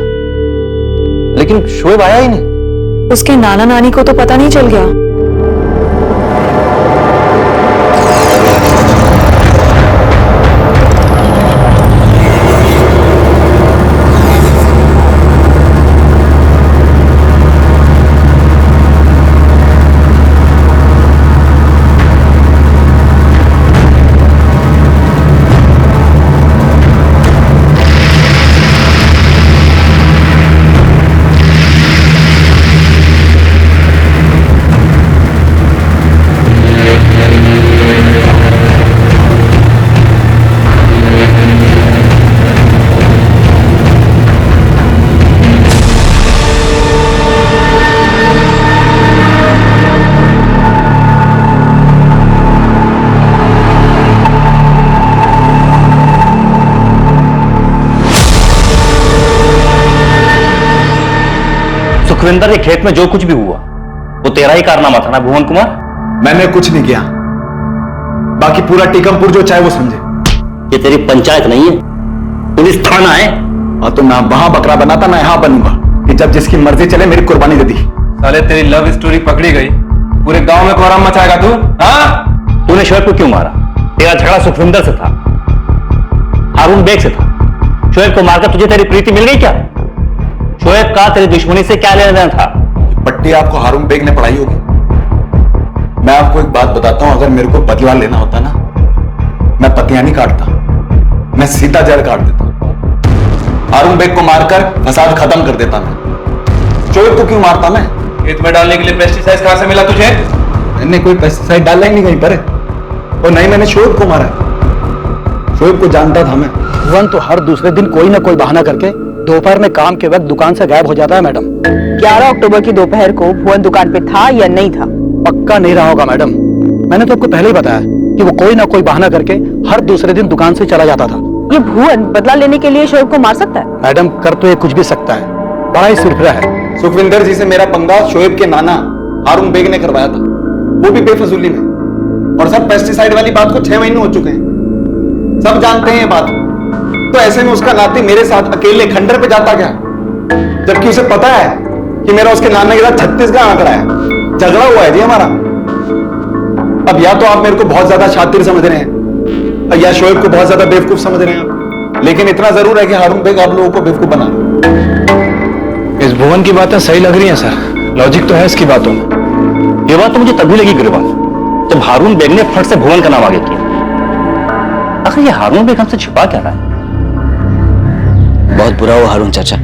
लेकिन शोएब आया ही नहीं। उसके नाना नानी को तो पता नहीं चल गया? सुखविंदर के खेत में जो कुछ भी हुआ वो तेरा ही कारनामा था ना भुवन कुमार? मैंने कुछ नहीं किया, बाकी पूरा टीकमपुर जो चाहे वो समझे। ये तेरी पंचायत नहीं है, पुलिस थाना है। और तो ना वहां बकरा बनाता ना यहां बनूंगा कि जब जिसकी मर्जी चले मेरी कुर्बानी दे दी। साले तेरी लव स्टोरी पकड़ी गई, पूरे गांव में कोहराम मचाएगा तू? हाँ? तूने शोएब को क्यों मारा? तेरा झगड़ा सुखविंदर से था, हारून बेग से था। शोएब को मारकर तुझे तेरी प्रीति मिल गई क्या? शोएब का तेरी दुश्मनी से क्या लेना देना था? पट्टी आपको हारून बेग ने पढ़ाई होगी। मैं आपको एक बात बताता हूं, अगर मेरे को बदला लेना होता ना, मैं पतियां नहीं काटता, मैं सीधा जड़ काट देता। हारून बेग को मारकर फसाद खत्म कर देता मैं। शोएब को क्यों मारता मैं? खेत में डालने के लिए पेस्टिसाइड कहां से मिला तुझे? मैंने कोई पेस्टिसाइड डाला ही नहीं कहीं पर, और नहीं मैंने शोएब को मारा। शोएब को जानता था मैं। भुवन तो हर दूसरे दिन कोई ना कोई बहाना करके दोपहर में काम के वक्त दुकान से गायब हो जाता है मैडम। 11 अक्टूबर की दोपहर को भुवन दुकान पे था या नहीं था? पक्का नहीं रहा होगा मैडम, मैंने तो आपको पहले ही बताया कि वो कोई ना कोई बहाना करके हर दूसरे दिन दुकान से चला जाता था। ये भुवन बदला लेने के लिए शोएब को मार सकता है? मैडम कर तो ये कुछ भी सकता है, बड़ा ही सिरफिरा है। सुखविंदर जी से मेरा पंगा शोएब के नाना हारून बेग ने करवाया था, वो भी बेफजूली में। और सब पेस्टिसाइड वाली बात को 6 महीने हो चुके हैं, सब जानते हैं ये बात। तो ऐसे में उसका नाती मेरे साथ अकेले खंडर पे जाता क्या, जबकि उसे पता है कि मेरा उसके नाना के साथ 36 का आंकड़ा है, झगड़ा हुआ है जी हमारा। अब या तो आप मेरे को बहुत ज्यादा शातिर समझ रहे हैं या शोएब को बहुत ज्यादा बेवकूफ समझ रहे हैं आप, लेकिन इतना जरूर है कि हारून बेग आप लोगों को बेवकूफ बना रहे हैं। इस भुवन की बातें सही लग रही हैं सर, लॉजिक तो है इसकी बातों में। ये बात तो मुझे तभी लगी गिरवाल, जब हारून बेग ने फट से भुवन का नाम आगे किया। आखिर ये हारून बेग हमसे छिपा क्या रहा है? बहुत बुरा हुआ हारून चाचा,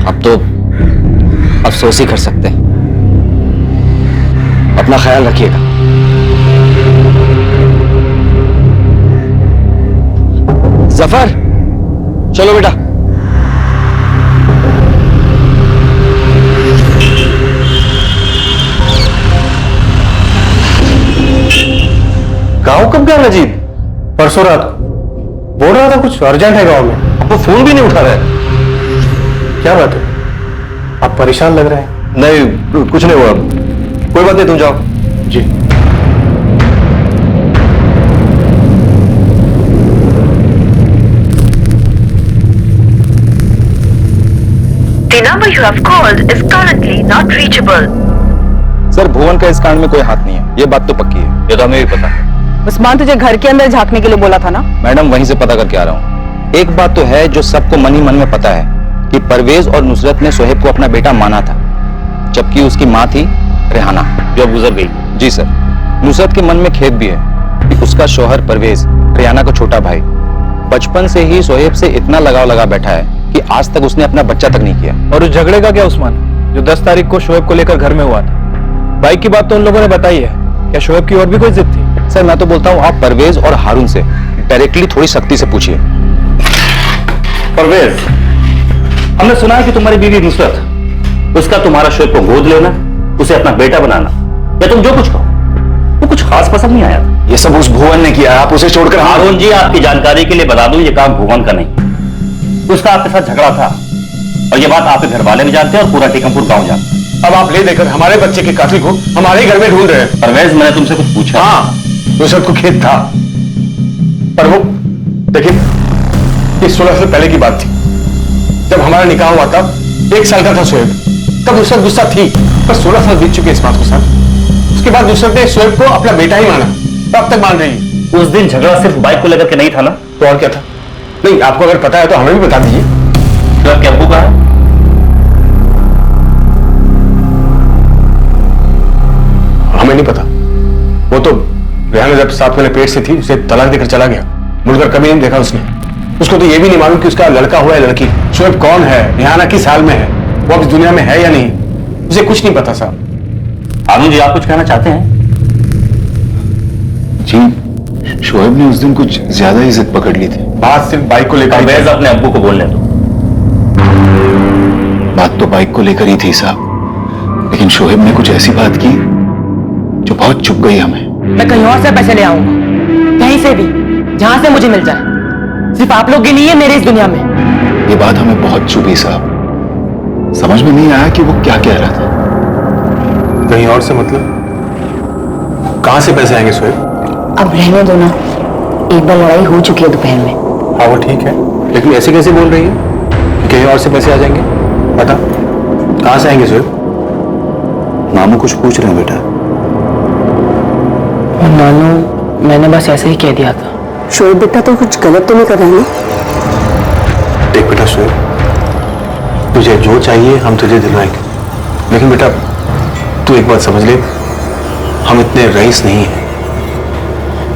अब तो अफसोस ही कर सकते हैं। अपना ख्याल रखिएगा। जफर चलो बेटा। गांव कब गया नजीब? परसों रात बोल रहा था कुछ अर्जेंट है गांव में। अब वो फोन भी नहीं उठा रहा है। क्या बात है, आप परेशान लग रहे हैं। नहीं कुछ नहीं हुआ, कोई बात नहीं, तुम जाओ। जी The number you have called is currently not reachable. Sir Bhuvan का इस कांड में कोई हाथ नहीं है, ये बात तो पक्की है। ये तो हमें भी पता है। उस्मान तुझे घर के अंदर झांकने के लिए बोला था ना? मैडम वहीं से पता करके आ रहा हूँ। एक बात तो है जो सबको मन ही मन में पता है कि परवेज और नुसरत ने शोएब को अपना बेटा माना था, जबकि उसकी माँ थी रेहाना, जो अब गुजर गई। जी सर। नुसरत के मन में खेद भी है कि उसका शौहर परवेज रेहाना का छोटा भाई बचपन से ही शोएब से इतना लगाव लगा बैठा है कि आज तक उसने अपना बच्चा तक नहीं किया। और उस झगड़े का क्या उस्मान, जो 10 तारीख को शोएब को लेकर घर में हुआ था? बाइक की बात तो उन लोगों ने बताई है, क्या शोएब की और भी कोई जिद थी? सर मैं तो बोलता हूँ आप परवेज और हारून से डायरेक्टली थोड़ी सख्ती से पूछिए। परवेज, हमने सुना है कि तुम्हारी बीवी नुसरत, उसका तुम्हारा शोएब को गोद लेना, उसे अपना बेटा बनाना, या तुम जो कुछ कहो, वो कुछ खास पसंद नहीं आया। ये सब उस भुवन ने किया, आप उसे छोड़कर हारून जी, आपकी जानकारी के लिए बता दूं, ये काम भुवन का नहीं, उसका आपके साथ झगड़ा था, और ये बात आपके घर वाले भी जानते हैं और पूरा टीकमपुर गांव जानते हैं। अब आप ले देकर हमारे बच्चे के कातिल को हमारे ही घर में ढूंढ रहे हैं। परवेज, मैंने तुमसे कुछ पूछा? हाँ, नुसरत को खेद था, पर वो देखिए, ये 16 साल पहले की बात थी। जब हमारा निकाह हुआ था, 1 साल का था शोएब, तब नुसरत गुस्सा थी, पर 16 साल बीत चुके इस बात को साथ। उसके बाद नुसरत ने शोएब को अपना बेटा ही माना, अब तक मान रही है। उस दिन झगड़ा सिर्फ बाइक को लेकर के नहीं था ना? तो और क्या था? नहीं, आपको अगर पता है तो हमें भी बता दीजिए। शोएब के अब्बू का है? हमें नहीं पता। वो तो रेहाना जब 7 महीने पेट से थी, उसे तलाक देकर चला गया, मुड़कर कभी नहीं देखा उसने। उसको तो ये भी नहीं मालूम कि उसका लड़का हुआ है लड़की। शोएब कौन है, रेहाना किस हाल में है, वो अब इस दुनिया में है या नहीं, उसे कुछ नहीं पता साहब। हारून जी, आप कुछ कहना चाहते हैं? जी, शोएब ने उस दिन कुछ ज्यादा ही जिद पकड़ ली थी। बात सिर्फ बाइक को लेकर। परवेज, अपने अब्बू को बोलने दो। बात तो बाइक को लेकर ही थी साहब, लेकिन शोएब ने कुछ ऐसी बात की जो बहुत चुप गई हमें। मैं कहीं और से पैसे ले आऊंगा, कहीं से भी, जहां से मुझे मिल जाए। सिर्फ आप लोग के लिए मेरे इस दुनिया में। ये बात हमें बहुत चुभी साहब, समझ में नहीं आया कि वो क्या कह रहा था। कहीं और से मतलब? कहां से पैसे आएंगे शोएब? अब रहने दो ना, एक बार लड़ाई हो चुकी है दोपहर में। हाँ वो ठीक है, लेकिन ऐसे कैसे बोल रही है कि कहीं और से पैसे आ जाएंगे? बता, कहां से आएंगे शोएब? मामू कुछ पूछ रहे हैं बेटा। नानू, मैंने बस ऐसे ही कह दिया था। शोएब बेटा तो कुछ गलत तो नहीं कर रहा है? देख बेटा शोएब, तुझे जो चाहिए हम तुझे दिलवाएंगे, लेकिन बेटा तू एक बात समझ ले, हम इतने रईस नहीं हैं।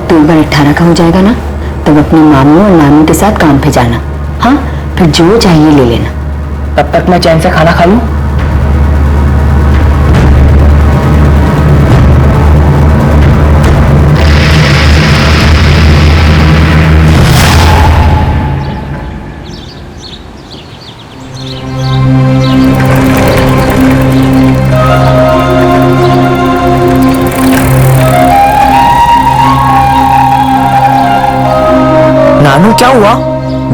तो एक बार 18 का हो जाएगा ना, तब अपने मामू और नानू के साथ काम पे जाना। हाँ, फिर जो चाहिए ले लेना। तब तक मैं चैन से खाना खा लूं। नानू, क्या हुआ?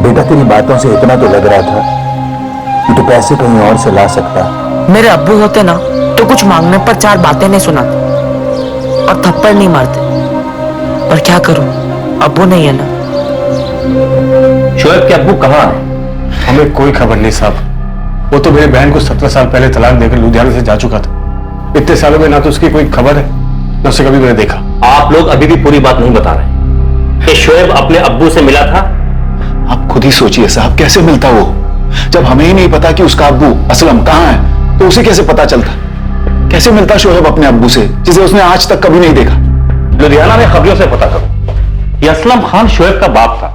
बेटा तेरी बातों से इतना तो लग रहा था कि तू पैसे कहीं और से ला सकता। मेरे अब्बू होते ना तो कुछ मांगने पर 4 बातें नहीं सुनाते और थप्पड़ नहीं मारते, पर क्या करूं, अब्बू नहीं है ना। शोएब के अब्बू कहाँ है? हमें कोई खबर नहीं साहब। वो तो मेरी बहन को 17 साल पहले तलाक देकर लुधियाना से जा चुका था। इतने सालों में ना तो उसकी कोई खबर है, ना उसे कभी मैंने देखा। आप लोग अभी भी पूरी बात नहीं बता रहे कि शोएब अपने अब्बू से मिला था। आप खुद ही सोचिए साहब, कैसे मिलता वो, जब हमें ही नहीं पता कि उसका अब्बू असलम कहाँ है, तो उसे कैसे पता चलता? कैसे मिलता शोएब अपने अब्बू से, जिसे उसने आज तक कभी नहीं देखा? लुधियाना में खबरों से पता करो। ये असलम खान शोएब का बाप था।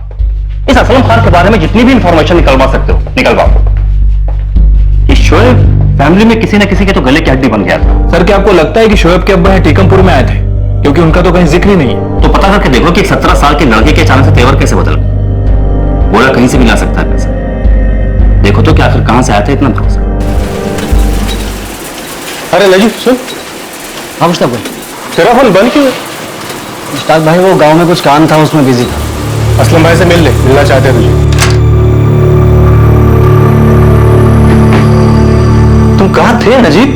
इस असलम खान के बारे में जितनी भी इंफॉर्मेशन निकलवा सकते हो निकलवाओ। ये शोएब फैमिली में किसी न किसी के तो गले की हड्डी बन गया था। सर, क्या आपको लगता है कि शोएब के अब्बा टीकमपुर में आए थे? क्योंकि उनका तो कहीं जिक्र ही नहीं है। तो पता करके देखो कि एक 17 साल के लड़के के अचानक से तेवर कैसे बदल गए। बोला कहीं से भी ला सकता है पैसा। देखो तो कि आखिर कहां से आया था इतना भरोसा। अरे नजीब सुन। हाँ मुश्ताक भाई, तेरा फोन बंद क्यों है? मुश्ताक भाई वो गांव में कुछ काम था, उसमें बिजी था। असलम भाई से मिल ले, मिलना चाहते हैं तुझे। तुम कहाँ थे नजीब?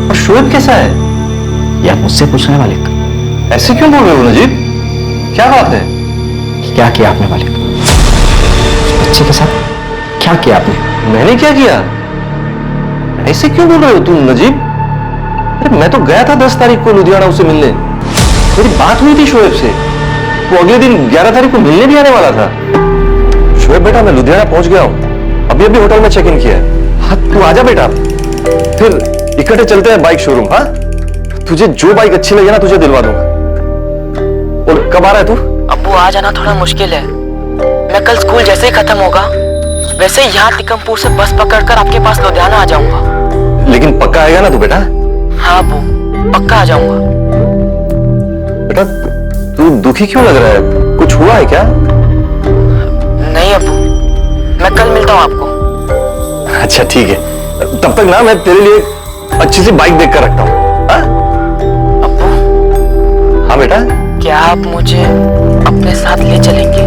और शोएब कैसा है? या मुझसे पूछने वाले ऐसे क्यों बोल रहे हो नजीब? क्या बात है? क्या किया आपने मालिक? बच्चे के साथ क्या किया आपने? मैंने क्या किया? ऐसे क्यों बोल रहे हो तुम नजीब? अरे मैं तो गया था 10 तारीख को लुधियाना उसे मिलने। मेरी बात हुई थी शोएब से। वो अगले दिन 11 तारीख को मिलने भी आने वाला था। शोएब बेटा, मैं लुधियाना पहुंच गया हूं। अभी अभी होटल में चेक इन किया है। हाँ तू आजा बेटा, फिर इकट्ठे चलते हैं बाइक शोरूम। हाँ, तुझे जो बाइक अच्छी लगे ना तुझे दिलवा दूंगा। और कब आ रहा है तू? अब्बू आ जाना थोड़ा मुश्किल है, मैं कल स्कूल जैसे ही खत्म होगा वैसे ही यहाँ टिकमपुर से बस पकड़कर आपके पास लुधियाना आ जाऊंगा। लेकिन पक्का आएगा ना तू बेटा? हाँ अबू, पक्का आ जाऊंगा। बेटा तू दुखी क्यों लग रहा है? कुछ हुआ है क्या? नहीं अबू, मैं कल मिलता हूँ आपको। अच्छा ठीक है, तब तक ना मैं तेरे लिए अच्छी सी बाइक देख कर रखता हूँ। अबू। हाँ बेटा। क्या आप मुझे अपने साथ ले चलेंगे?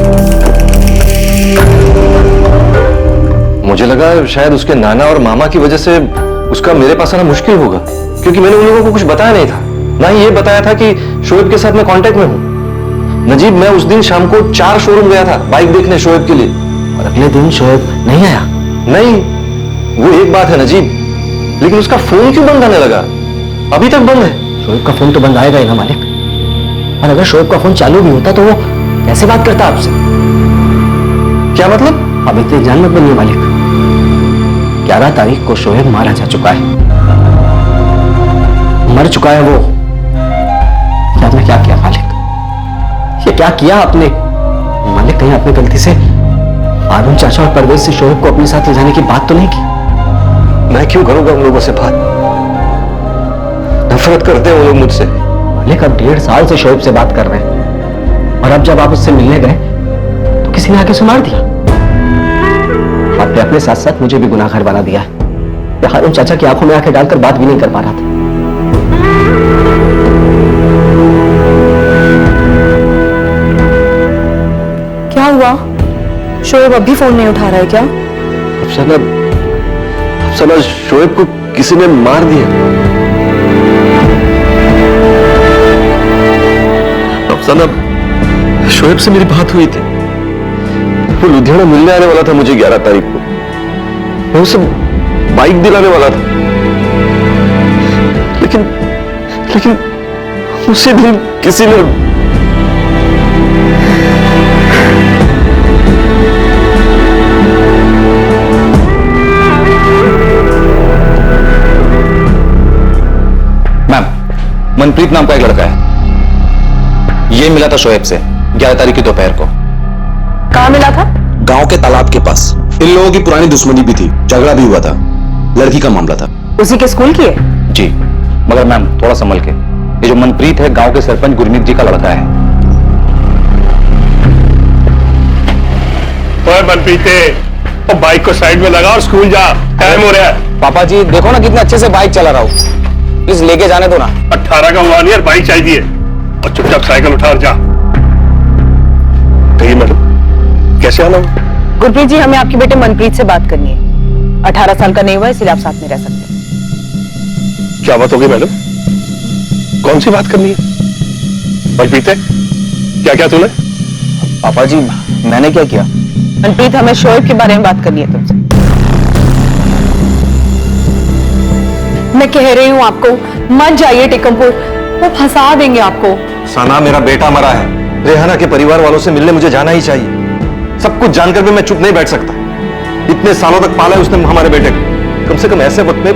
मुझे लगा शायद उसके नाना और मामा की वजह से उसका मेरे पास आना मुश्किल होगा, क्योंकि मैंने उन लोगों को कुछ बताया नहीं था। ना ही ये बताया था कि शोएब के साथ मैं कांटेक्ट में हूं। नजीब, मैं उस दिन शाम को 4 शोरूम गया था बाइक देखने शोएब के लिए, और अगले दिन शोएब नहीं आया। नहीं, वो एक बात है नजीब, लेकिन उसका फोन क्यों बंद आने लगा? अभी तक बंद है। शोएब का फोन तो बंद आएगा ही ना मालिक, और अगर शोएब का फोन चालू भी होता तो वो कैसे बात करता आपसे? क्या मतलब? अब इतने जान मत बनिए मालिक। 11 तारीख को शोएब मारा जा चुका है, मर चुका है वो। क्या आपने क्या किया मालिक? ये क्या किया आपने मालिक? कहीं आपने गलती से हारून चाचा और परवेज से शोएब को अपने साथ ले जाने की बात तो नहीं की? मैं क्यों करूंगा उन लोगों से बात? नफरत करते हैं वो लोग मुझसे। मालिक, अब 1.5 साल से शोएब से बात कर रहे हैं, और अब जब आप उससे मिलने गए तो किसी ने आके उसे मार दिया। आपने अपने साथ साथ मुझे भी गुनाहगार बना दिया है। ये हारून चाचा की आंखों में आंखें डालकर बात भी नहीं कर पा रहा था। क्या हुआ? शोएब अभी फोन नहीं उठा रहा है क्या? अफसाना, शोएब को किसी ने मार दिया। अफसाना, शोएब से मेरी बात हुई थी, वो लुधियाना मिलने आने वाला था मुझे 11 तारीख को। मैं उसे बाइक दिलाने वाला था, लेकिन उसी दिन किसी ने मनप्रीत नाम का एक लड़का है, ये मिला था शोएब से 11 तारीख की दोपहर को। कहाँ मिला था? गांव के तालाब के पास। इन लोगों की पुरानी दुश्मनी भी थी, झगड़ा भी हुआ था, लड़की का मामला था। उसी के स्कूल की है? जी, मगर मैम थोड़ा संभल के। ये जो मनप्रीत है गांव के सरपंच गुरमीत जी का लड़का है। ओए मनप्रीते, तो बाइक को साइड में लगा और स्कूल जा, टाइम हो रहा है। पापा जी देखो ना कितने अच्छे से बाइक चला रहा हूं, प्लीज लेके जाने दो ना। 18 का हुआ नहीं यार, बाइक चाहिए, और चुपचाप साइकिल उठा और जा। कहिए मैडम, कैसे आना? गुरप्रीत जी, हमें आपके बेटे मनप्रीत से बात करनी है। 18 साल का नहीं हुआ, इसलिए आप साथ में रह सकते हैं। क्या बात होगी मैडम? कौन सी बात करनी है? मनप्रीते, क्या क्या तूने? पापा जी मैंने क्या किया? मनप्रीत, हमें शोएब के बारे में बात करनी है तुमसे। मैं कह रही हूँ आपको, मत जाइए टिकमपुर, वो फंसा देंगे आपको। सना, मेरा बेटा मरा है, रेहाना के परिवार वालों से मिलने मुझे जाना ही चाहिए। सब कुछ जानकर भी मैं चुप नहीं बैठ सकता। इतने सालों तक पाला है उसने हमारे बेटे को, कम से कम ऐसे वक्त में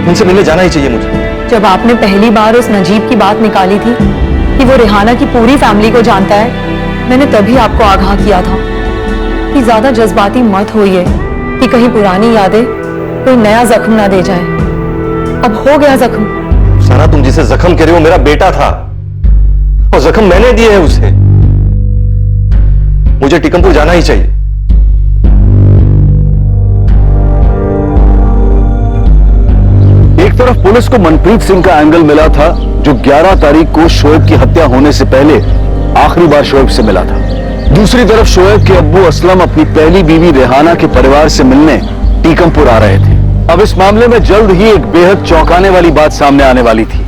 उनसे मिलने जाना ही चाहिए मुझे। जब आपने पहली बार उस नजीब की बात निकाली थी कि वो रेहाना की पूरी फैमिली को जानता है, मैंने तभी आपको आगाह किया था कि ज्यादा जज्बाती मत होइए, कि कहीं पुरानी यादें कोई नया जख्म ना दे जाए। अब हो गया जख्म। सना, तुम जिसे जख्म कह रहे हो मेरा बेटा था, और जख्म मैंने दिए है उसे। मुझे टिकमपुर जाना ही चाहिए। एक तरफ पुलिस को मनप्रीत सिंह का एंगल मिला था, जो 11 तारीख को शोएब की हत्या होने से पहले आखिरी बार शोएब से मिला था। दूसरी तरफ शोएब के अब्बू असलम अपनी पहली बीवी रेहाना के परिवार से मिलने टीकमपुर आ रहे थे। अब इस मामले में जल्द ही एक बेहद चौंकाने वाली बात सामने आने वाली थी।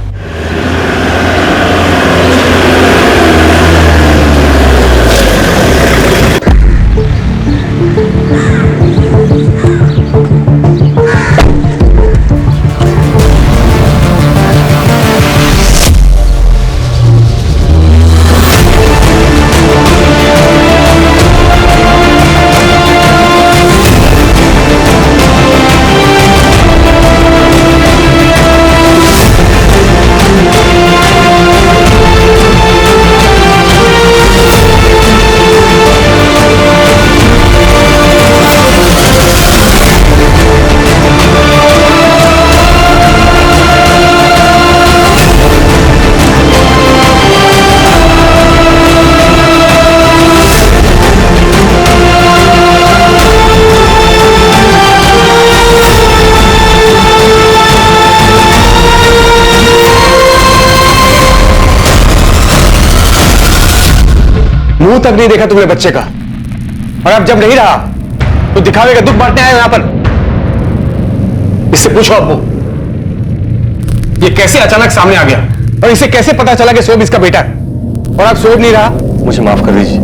मुंह तक नहीं देखा तुमने बच्चे का, और अब जब नहीं रहा तो दिखावे का दुख बांटने आए यहां पर। इससे पूछो अब्बू, ये कैसे अचानक सामने आ गया और इसे कैसे पता चला कि शोएब इसका बेटा है, और अब शोएब नहीं रहा। मुझे माफ कर दीजिए,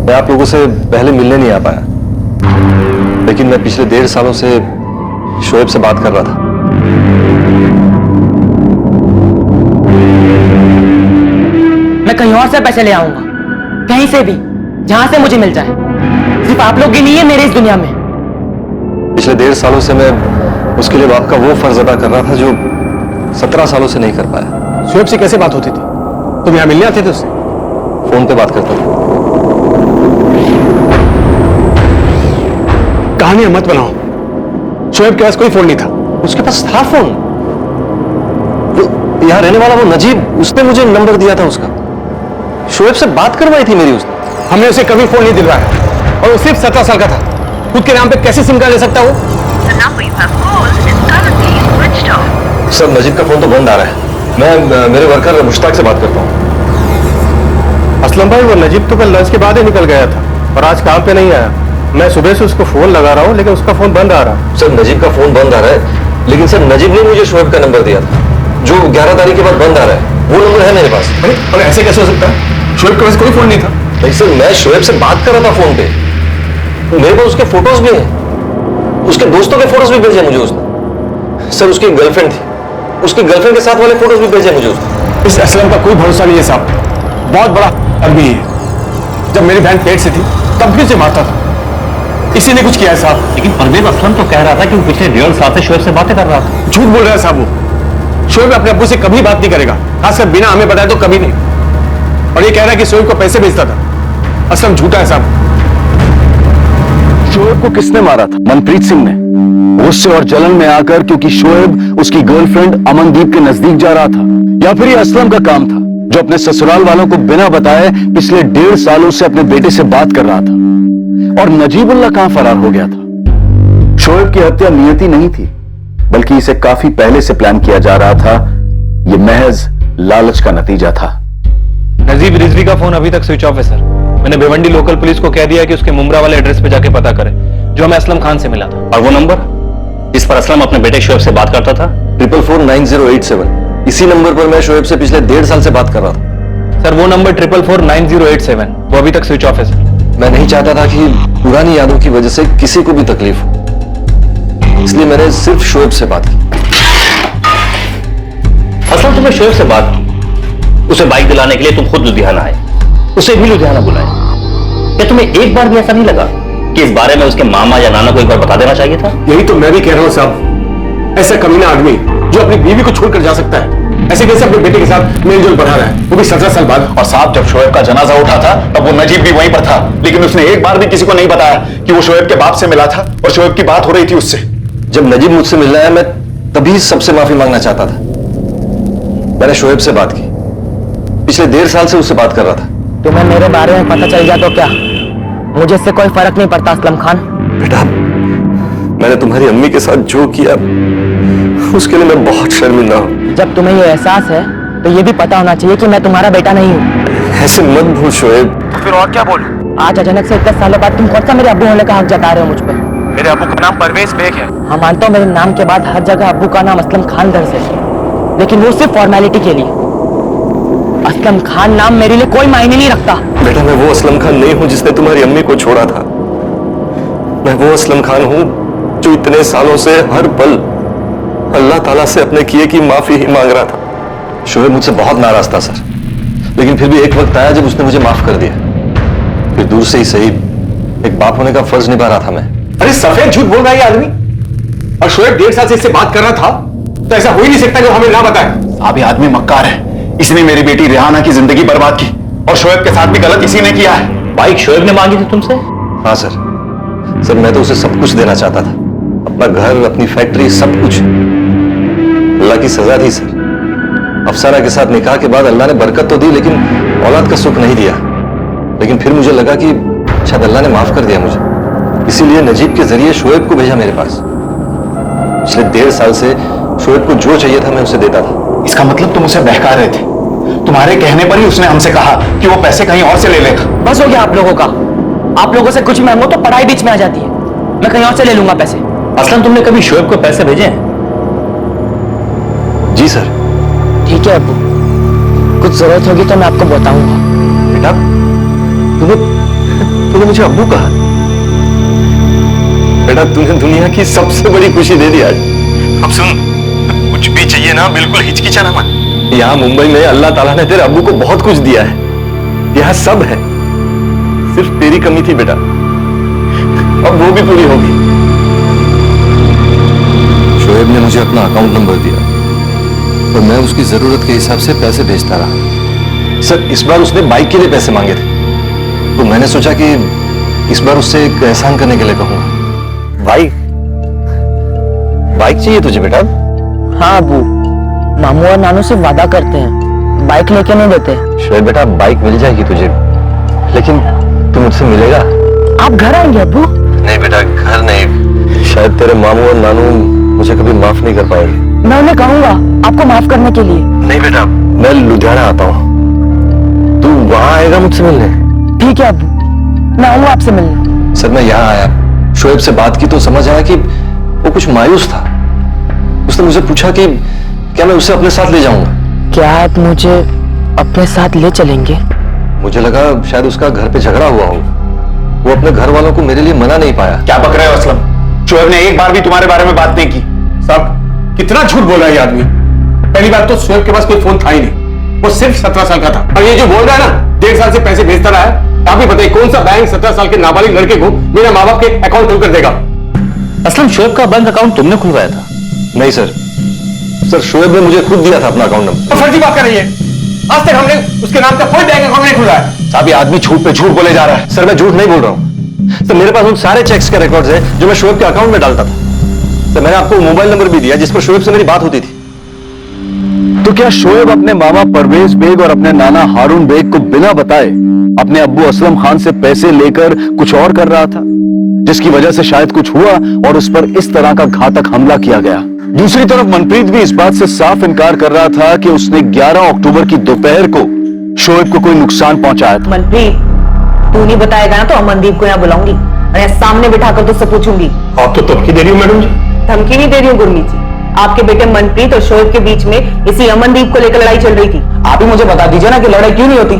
मैं आप लोगों से पहले मिलने नहीं आ पाया, लेकिन मैं पिछले 1.5 सालों से शोएब से बात कर रहा था। मैं कहीं और से पैसे ले आऊंगा, कहीं से भी, जहां से मुझे मिल जाए। सिर्फ आप लोग ही नहीं है मेरे इस दुनिया में। पिछले 1.5 सालों से मैं उसके लिए बाप का वो फर्ज अदा कर रहा था जो 17 सालों से नहीं कर पाया। शोएब से कैसे बात होती थी? तुम यहां मिलने आते थे उससे? फोन पे बात करता था। कहानियां मत बनाओ, शोएब के पास कोई फोन नहीं था। उसके पास था फोन, यहाँ रहने वाला वो नजीब, उसने मुझे नंबर दिया था उसका। शोएब से बात करवाई थी मेरी उसने। हमने उसे कभी फोन नहीं दिलवाया, और वो सिर्फ 17 साल का था। खुद के नाम पे कैसे सिम कार्ड ले सकता वो? The number you have called is currently switched off. Sir, Najeeb का फोन तो बंद आ रहा है। मैं मेरे वर्कर मुश्ताक से बात करता हूँ। असलम भाई, वो नजीब तो कल लंच के बाद ही निकल गया था और आज काम पे नहीं आया। मैं सुबह से उसको फोन लगा रहा हूँ, लेकिन उसका फोन बंद आ रहा। सर, नजीब का फोन बंद आ रहा है, लेकिन सर नजीब ने मुझे शोएब का नंबर दिया था जो 11 तारीख के बाद बंद आ रहा है। वो नंबर है मेरे पास। अरे ऐसे कैसे हो सकता है? शोएब के पास कोई फोन नहीं था। नहीं सर, मैं शोएब से बात कर रहा था फोन पे। मेरे पास उसके फोटोज भी हैं, उसके दोस्तों के फोटोज भी भेजे मुझे उसने। सर, उसकी गर्लफ्रेंड थी, उसकी गर्लफ्रेंड के साथ वाले फोटोज भी भेजे मुझे उसने। इस असलम का कोई भरोसा नहीं है साहब, बहुत बड़ा आदमी है। जब मेरी बहन पेट से थी तब भी से मारता था, इसी ने कुछ किया है साहब। लेकिन परवेज असलम तो कह रहा था कि वो पिछले 1.5 साल से शोएब से बातें कर रहा था। झूठ बोल रहा है साहब वो। शोएब अपने अब्बू से कभी बात नहीं करेगा, खासकर बिना हमें बताए तो कभी नहीं। और ये कह रहा है कि शोएब को पैसे भेजता था। असलम झूठा है साहब। शोएब को किसने मारा था? मनप्रीत सिंह ने, गुस्से और जलन में आकर, क्योंकि शोएब उसकी गर्लफ्रेंड अमनदीप के नजदीक जा रहा था, या फिर ये असलम का काम था जो अपने ससुराल वालों को बिना बताए पिछले 1.5 सालों से अपने बेटे से बात कर रहा था। और नजीबुल्लाह कहां फरार हो गया था? शोएब की हत्या नियति नहीं थी, बल्कि इसे काफी पहले से प्लान किया जा रहा था। यह महज लालच का नतीजा था। नजीब रिजवी का फोन अभी तक स्विच ऑफ है सर। मैंने भिवंडी लोकल पुलिस को कह दिया कि उसके मुमरा वाले एड्रेस पे जाके पता करें जो हमें असलम खान से मिला था। और वो नंबर जिस पर असलम अपने बेटे शोएब से बात करता था? 4449087। इसी नंबर पर मैं शोएब से पिछले 1.5 साल से बात कर रहा था। सर, वो नंबर 4449087 वो अभी तक स्विच ऑफ है सर। मैं नहीं चाहता था कि पुरानी यादों की वजह से किसी को भी तकलीफ हो, इसलिए मैंने सिर्फ शोएब से बात की। असलम, तुमने शोएब से बात की, उसे बाइक दिलाने के लिए तुम खुद लुधियाना आए, उसे भी लुधियाना बुलाए। क्या तुम्हें एक बार भी ऐसा नहीं लगा कि इस बारे में उसके मामा या नाना को एक बार बता देना चाहिए था? यही तो मैं भी कह रहा हूं साहब। ऐसा कमीना आदमी जो अपनी बीवी को छोड़कर जा सकता है, ऐसे कैसे अपने बेटे के साथ मेलजोल बढ़ा रहा है, वो भी 17 साल बाद। और साहब, जब शोएब का जनाजा उठा था तब वो नजीब भी वहीं पर था, लेकिन उसने एक बार भी किसी को नहीं बताया कि वो शोएब के बाप से मिला था और शोएब की बात हो रही थी उससे। जब नजीब मुझसे मिलने आया, मैं तभी सबसे माफी मांगना चाहता था। मैंने शोएब से बात की, पिछले 1.5 साल से उससे बात कर रहा था। तुम्हें मेरे बारे में पता चल गया तो क्या? मुझे इससे कोई फर्क नहीं पड़ता असलम खान। बेटा, मैंने तुम्हारी अम्मी के साथ जो किया उसके लिए मैं बहुत शर्मिंदा हूं। जब तुम्हें ये एहसास है तो ये भी पता होना चाहिए कि मैं तुम्हारा बेटा नहीं हूँ। ऐसे मत भूल शोएब। तो फिर और क्या बोलूं? आज अचानक से 10 सालों बाद तुम कौन सा मेरे अब्बू होने का हक जता रहे हो मुझ पर? मेरे अब्बू का नाम परवेज बेग है। हाँ, मानता हूँ मेरे नाम के बाद हर जगह अब्बू का नाम असलम खान दर्ज है, लेकिन वो सिर्फ फॉर्मेलिटी के लिए। असलम खान नाम मेरे लिए कोई मायने नहीं रखता। बेटा, मैं वो असलम खान नहीं हूं जिसने तुम्हारी अम्मी को छोड़ा था। मैं वो असलम खान हूं जो इतने सालों से हर पल अल्लाह ताला से अपने किए की माफी ही मांग रहा था। शोएब मुझसे बहुत नाराज था सर, लेकिन फिर भी एक वक्त आया जब उसने मुझे माफ कर दिया। फिर दूर से ही सही, एक बाप होने का फर्ज निभा रहा था मैं। अरे सफेद झूठ बोल रहा है ये आदमी। और शोएब 1.5 साल से इससे बात कर रहा था, तो ऐसा हो ही नहीं सकता कि वो हमें ना बताए। अब ये आदमी मक्कार है, इसने मेरी बेटी रेहाना की जिंदगी बर्बाद की, और शोएब के साथ भी गलत इसी ने किया है। बाइक शोएब ने मांगी थी तुमसे? हाँ सर, मैं तो उसे सब कुछ देना चाहता था, अपना घर, अपनी फैक्ट्री, सब कुछ। अल्लाह की सजा थी सर। अफसाना के साथ निकाह के बाद अल्लाह ने बरकत तो दी, लेकिन औलाद का सुख नहीं दिया। लेकिन फिर मुझे लगा कि शायद अल्लाह ने माफ कर दिया मुझे, इसीलिए नजीब के जरिए शोएब को भेजा मेरे पास। पिछले 1.5 साल से शोएब को जो चाहिए था मैं उसे देता था। इसका मतलब तुम उसे बहका रहे थे? तुम्हारे कहने पर ही उसने हमसे कहा कि वो पैसे कहीं और से ले लेगा। बस हो गया आप लोगों का। आप लोगों से कुछ मांगो तो पढ़ाई बीच में आ जाती है। मैं कहीं और से ले लूंगा पैसे। असलम तुमने कभी शोएब को पैसे भेजे हैं? जी सर। ठीक है अब्बू, कुछ जरूरत होगी तो मैं आपको बताऊंगा। बेटा तूने मुझे अब्बू कहा? बेटा तूने दुनिया की सबसे बड़ी खुशी दे दी आज। अब सुन, कुछ भी चाहिए ना बिल्कुल हिचकिचाना मत। यहाँ मुंबई में अल्लाह ताला ने तेरे अब्बू को बहुत कुछ दिया है, यहाँ सब है, सिर्फ तेरी कमी थी बेटा, अब वो भी पूरी होगी। शोएब ने मुझे अपना अकाउंट नंबर दिया और मैं उसकी जरूरत के हिसाब से पैसे भेजता रहा। सर इस बार उसने बाइक के लिए पैसे मांगे थे, तो मैंने सोचा कि इस बार उससे एक एहसान करने के लिए कहूंगा। बाइक चाहिए तुझे बेटा? हाँ अब्बू, मामू और नानू से वादा करते हैं बाइक लेके नहीं देते। शोएब बेटा बाइक मिल जाएगी तुझे, लेकिन तू मुझसे मिलेगा? आप घर आएंगे अब्बू? नहीं बेटा घर नहीं, शायद तेरे मामू और नानू मुझे कभी माफ नहीं कर पाएंगे। मैं उन्हें कहूंगा आपको माफ करने के लिए। नहीं बेटा मैं लुधियाना आता हूँ, तू वहां आएगा मुझसे मिलने? ठीक है अब्बू, मैं आऊंगा आपसे मिलने। सर मैं यहाँ आया, शोएब से बात की तो समझ आया कि वो कुछ मायूस था। उसने मुझे पूछा कि क्या मैं उसे अपने साथ ले जाऊंगा। क्या आप मुझे अपने साथ ले चलेंगे? मुझे लगा शायद उसका घर पे झगड़ा हुआ हो, वो अपने घर वालों को मेरे लिए मना नहीं पाया। क्या बक रहे हो असलम? शोएब ने एक बार भी तुम्हारे बारे में बात नहीं की। साहब कितना झूठ बोला ये आदमी। पहली बात तो शोएब के पास कोई फोन था ही नहीं, वो सिर्फ 17 साल का था। और ये जो बोल रहा है ना 1.5 साल से पैसे भेजता रहा है, आप ही बताइए कौन सा बैंक 17 साल के नाबालिग लड़के को मेरे माँ बाप के अकाउंट खुल कर देगा? असलम शोएब का बैंक अकाउंट तुमने खुलवाया था? नहीं सर, सर शोएब ने मुझे खुद दिया था अपना अकाउंट नंबर। तो फर्जी बात कर रही है, आज तक हमने उसके नाम का कोई बैंक अकाउंट नहीं खुलवाया। साहब ये आदमी झूठ पे झूठ बोले जा रहा है। सर मैं झूठ नहीं बोल रहा हूँ सर, मेरे पास उन सारे चेक्स के रिकॉर्ड्स हैं जो मैं शोएब के अकाउंट में डालता था। सर मैंने आपको मोबाइल नंबर भी दिया जिस पर शोएब से मेरी बात होती थी। तो क्या शोएब अपने मामा परवेज बेग और अपने नाना हारून बेग को बिना बताए अपने अब्बू असलम खान से पैसे लेकर कुछ और कर रहा था, जिसकी वजह से शायद कुछ हुआ और उस पर इस तरह का घातक हमला किया गया? दूसरी तरफ मनप्रीत भी इस बात से साफ इनकार कर रहा था कि उसने 11 अक्टूबर की दोपहर को शोएब को कोई नुकसान पहुंचाया था। मनप्रीत तू नहीं बताएगा ना तो अमनदीप को यहाँ बुलाऊंगी और यहाँ सामने बिठाकर तुझसे पूछूंगी। आप तो धमकी दे रही हो मैडम जी। धमकी नहीं दे रही हूँ गुरमीत जी, आपके बेटे मनप्रीत और शोएब के बीच में इसी अमनदीप को लेकर लड़ाई चल रही थी। आप ही मुझे बता दीजिए ना कि लड़ाई क्यों नहीं होती।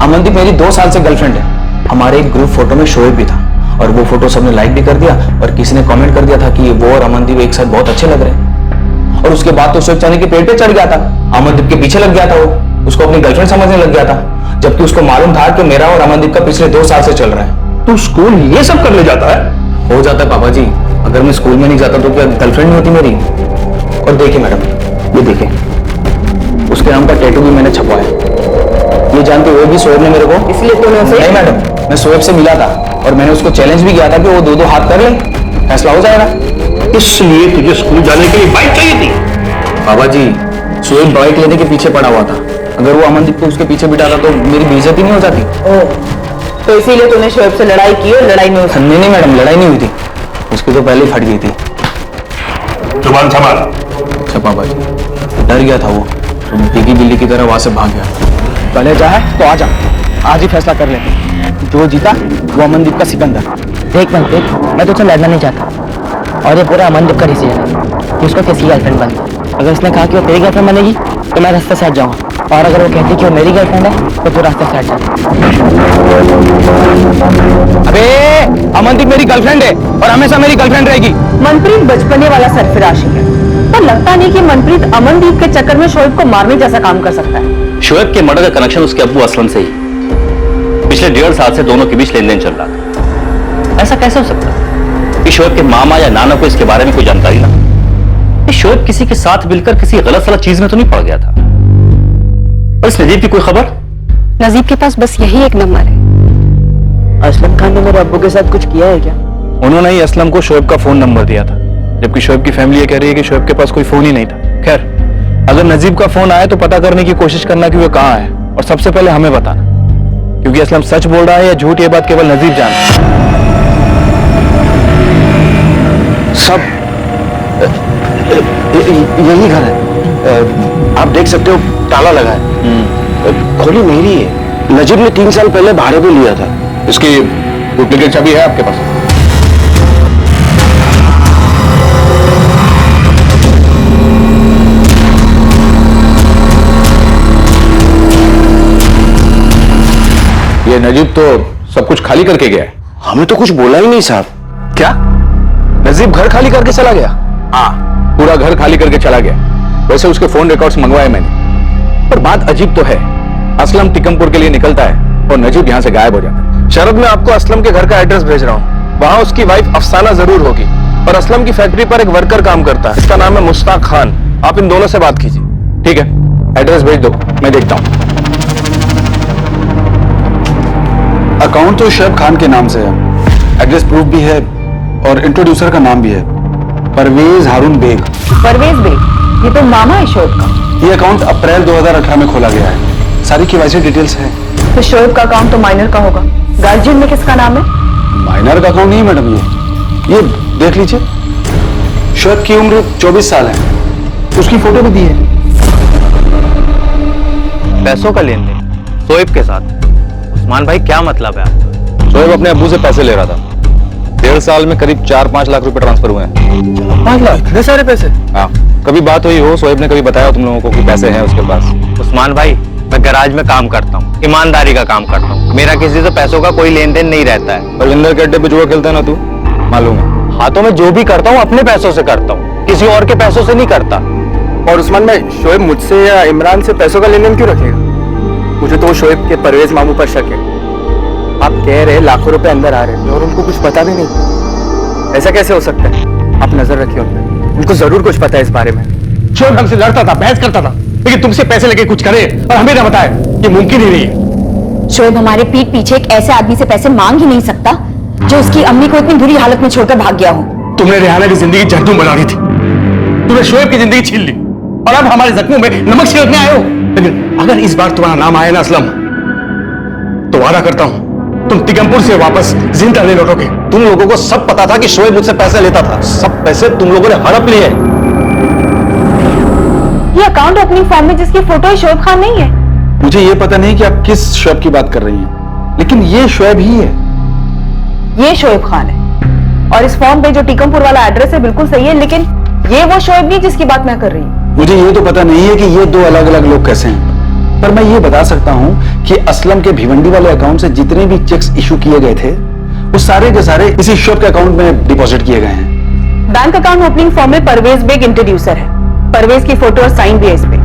अमनदीप मेरी 2 साल से गर्लफ्रेंड है। हमारे एक ग्रुप फोटो में शोएब भी था और वो फोटो सबने लाइक भी कर दिया और किसी ने कमेंट कर दिया था कि वो और अमनदीप एक साथ बहुत अच्छे लग रहे हैं। और उसके बाद तो शोएब चांदी के पेड़ पे चढ़ गया था, अमनदीप के पीछे लग गया था, वो उसको अपनी गर्लफ्रेंड समझने लग गया था, जबकि उसको मालूम था कि मेरा और अमनदीप का पिछले 2 साल से चल रहा है। तू स्कूल ये सब कर ले जाता है? हो जाता है पापा जी, अगर मैं स्कूल में नहीं जाता तो क्या गर्लफ्रेंड नहीं होती मेरी? और देखिए मैडम, ये देखिए उसके नाम का टैटू भी मैंने छपवाया। ये जानते हुए भी शोएब ने मेरे को, इसलिए तूने उसे? नहीं मैडम, मैं शोएब से मिला था और मैंने उसको चैलेंज भी किया था कि वो 2-2 हाथ कर ले, फैसला हो जाएगा। इसलिए तुझे स्कूल जाने के लिए बाइक चाहिए थी? बाबा जी शोएब बाइक लेने के पीछे पड़ा हुआ था, अगर वो अमनदीप को उसके पीछे बिठाता तो मेरी बेइज्जती नहीं हो जाती। तो इसीलिए तूने शोएब से लड़ाई की और लड़ाई में नहीं मैडम, लड़ाई नहीं हुई थी, उसकी तो पहले ही फट गई थी। जुबान संभाल। अच्छा पापा जी, डर गया था वो, तो बिगी बिल्ली की तरह वहां से भाग गया। पहले चाहे तो आ जा, आज ही फैसला कर लेते, जो जीता वो अमनदीप का सिकंदर। देख मनप्रीत, मैं तुझसे लड़ना नहीं चाहता और ये पूरा अमनदीप का डिसीजन है कि उसको किसी गर्लफ्रेंड बनना। अगर उसने कहा कि वो तेरी गर्लफ्रेंड बनेगी तो मैं रास्ते से हट जाऊंगा, और अगर वो कहती कि वो मेरी गर्लफ्रेंड है तो तू रास्ते से हट जा। अबे अमनदीप मेरी गर्लफ्रेंड है और हमेशा मेरी गर्लफ्रेंड रहेगी। मनप्रीत बचपने वाला सरफराशी है, पर लगता नहीं कि मनप्रीत अमनदीप के चक्कर में शोएब को मारने जैसा काम कर सकता है। शोएब के मर्डर का कनेक्शन उसके अब्बू असलम से ही पिछले 1.5 साल से दोनों के बीच लेन देन चल रहा था। ऐसा कैसे हो सकता है कि शोएब के मामा या नाना को इसके बारे में कोई जानकारी ना? शोएब किसी के साथ मिलकर किसी गलत सलत चीज में तो नहीं पड़ गया था? और इस नजीब की कोई खबर? नजीब के पास बस यही एक नंबर है। असलम खान ने मेरे अब्बू के साथ कुछ किया है क्या? उन्होंने ही असलम को शोएब का फोन नंबर दिया था, जबकि शोएब की फैमिली ये कह रही है कि शोएब के पास कोई फोन ही नहीं था। खैर, अगर नजीब का फोन आए तो पता करने की कोशिश करना कि वो कहाँ है और सबसे पहले हमें बताना, क्योंकि असलम सच बोल रहा है या झूठ ये बात केवल नजीब जानता है। सब यही घर है। आप देख सकते हो ताला लगा है, खोली नहीं रही है। नजीब ने 3 साल पहले भाड़े पे लिया था। इसकी डुप्लीकेट चाबी है आपके पास? ये नजीब तो सब कुछ खाली करके गया है। हमें तो कुछ बोला ही नहीं साहब। क्या? नजीब घर खाली करके चला गया? हाँ, पूरा घर खाली करके चला गया। वैसे उसके फोन रिकॉर्ड्स मंगवाए मैंने, पर बात अजीब तो है। असलम टिकमपुर के लिए निकलता है और नजीब यहां से गायब हो जाता है। शरद, मैं आपको असलम के घर का एड्रेस भेज रहा हूँ। वहां उसकी वाइफ अफसाना जरूर होगी और असलम की फैक्ट्री पर एक वर्कर काम करता है, इसका नाम है मुश्ताक खान। आप इन दोनों से बात कीजिए। ठीक है, एड्रेस भेज दो, मैं देखता हूं। अकाउंट तो शोएब खान के नाम से है, एड्रेस प्रूफ भी है और इंट्रोड्यूसर का नाम भी है, परवेज हारून बेग। परवेज बेग, ये तो मामा है शोएब का। ये अकाउंट अप्रैल 2018 में खोला गया है, सारी केवाईसी डिटेल्स है। तो शोएब का अकाउंट तो माइनर का होगा, गार्जियन में किसका नाम है? माइनर का अकाउंट नहीं मैडम, ये देख लीजिए, शोएब की उम्र 24 साल है, उसकी फोटो भी दी है। पैसों का लेन देन शोएब के साथ? उस्मान भाई क्या मतलब है आपका? शोएब अपने अब्बू से पैसे ले रहा था। 1.5 साल में करीब 4-5 लाख रुपए ट्रांसफर हुए हैं। 5 लाख? इतने सारे पैसे? हाँ, कभी बात हुई हो, शोएब ने कभी बताया तुम लोगों को कि पैसे हैं उसके पास? उस्मान भाई, मैं गैराज में काम करता हूँ, ईमानदारी का काम करता हूँ, मेरा किसी से पैसों का कोई लेन देन नहीं रहता है। बलविंदर के अड्डे पे जुआ खेलता है ना तू, मालूम है? हाँ, तो मैं जो भी करता हूँ अपने पैसों से करता हूँ, किसी और के पैसों से नहीं करता। और उस्मान भाई, शोएब मुझसे या इमरान से पैसों का लेन देन क्यों रखेगा? मुझे तो वो शोएब के परवेज मामू पर शक है। आप कह रहे लाखों रुपए अंदर आ रहे हैं और उनको कुछ पता भी नहीं, ऐसा कैसे हो सकता है? आप नजर रखिए उन पे, उनको जरूर कुछ पता है इस बारे में। शोएब हमसे लड़ता था, बहस करता था, लेकिन तुमसे पैसे लेके कुछ करे और हमें ना बताए, ये मुमकिन ही नहीं है। शोएब हमारे पीठ पीछे एक ऐसे आदमी से पैसे मांग ही नहीं सकता जो उसकी अम्मी को इतनी बुरी हालत में छोड़कर भाग गया हो। तुमने रेहाना की जिंदगी जहन्नुम बना दी थी, तुमने शोएब की जिंदगी छीन ली और अब हमारे जख्मों में नमक छिड़कने आए हो। लेकिन अगर इस बार तुम्हारा नाम आया ना असलम, तो वादा करता हूं तुम टिकमपुर से वापस जिंदा नहीं लौटोगे। तुम लोगों को सब पता था कि शोएब मुझसे पैसे लेता था, सब पैसे तुम लोगों ने हड़प लिए। ये अकाउंट ओपनिंग फॉर्म में जिसकी फोटो है शोएब खान नहीं है? मुझे ये पता नहीं कि आप किस शोएब की बात कर रही हैं, लेकिन ये शोएब ही है। ये शोएब खान है और इस फॉर्म पे जो टिकमपुर वाला एड्रेस है बिल्कुल सही है, लेकिन ये वो शोएब नहीं जिसकी बात मैं कर रही हूँ। मुझे ये तो पता नहीं है कि ये दो अलग अलग लोग कैसे हैं, पर मैं ये बता सकता हूं कि असलम के भिवंडी वाले अकाउंट से जितने भी चेक्स इशू किए गए थे वो सारे के सारे इसी शोएब के अकाउंट में डिपॉजिट किए गए हैं। बैंक अकाउंट ओपनिंग फॉर्म में परवेज बेग इंट्रोड्यूसर है, परवेज की फोटो और साइन भी है इस पे,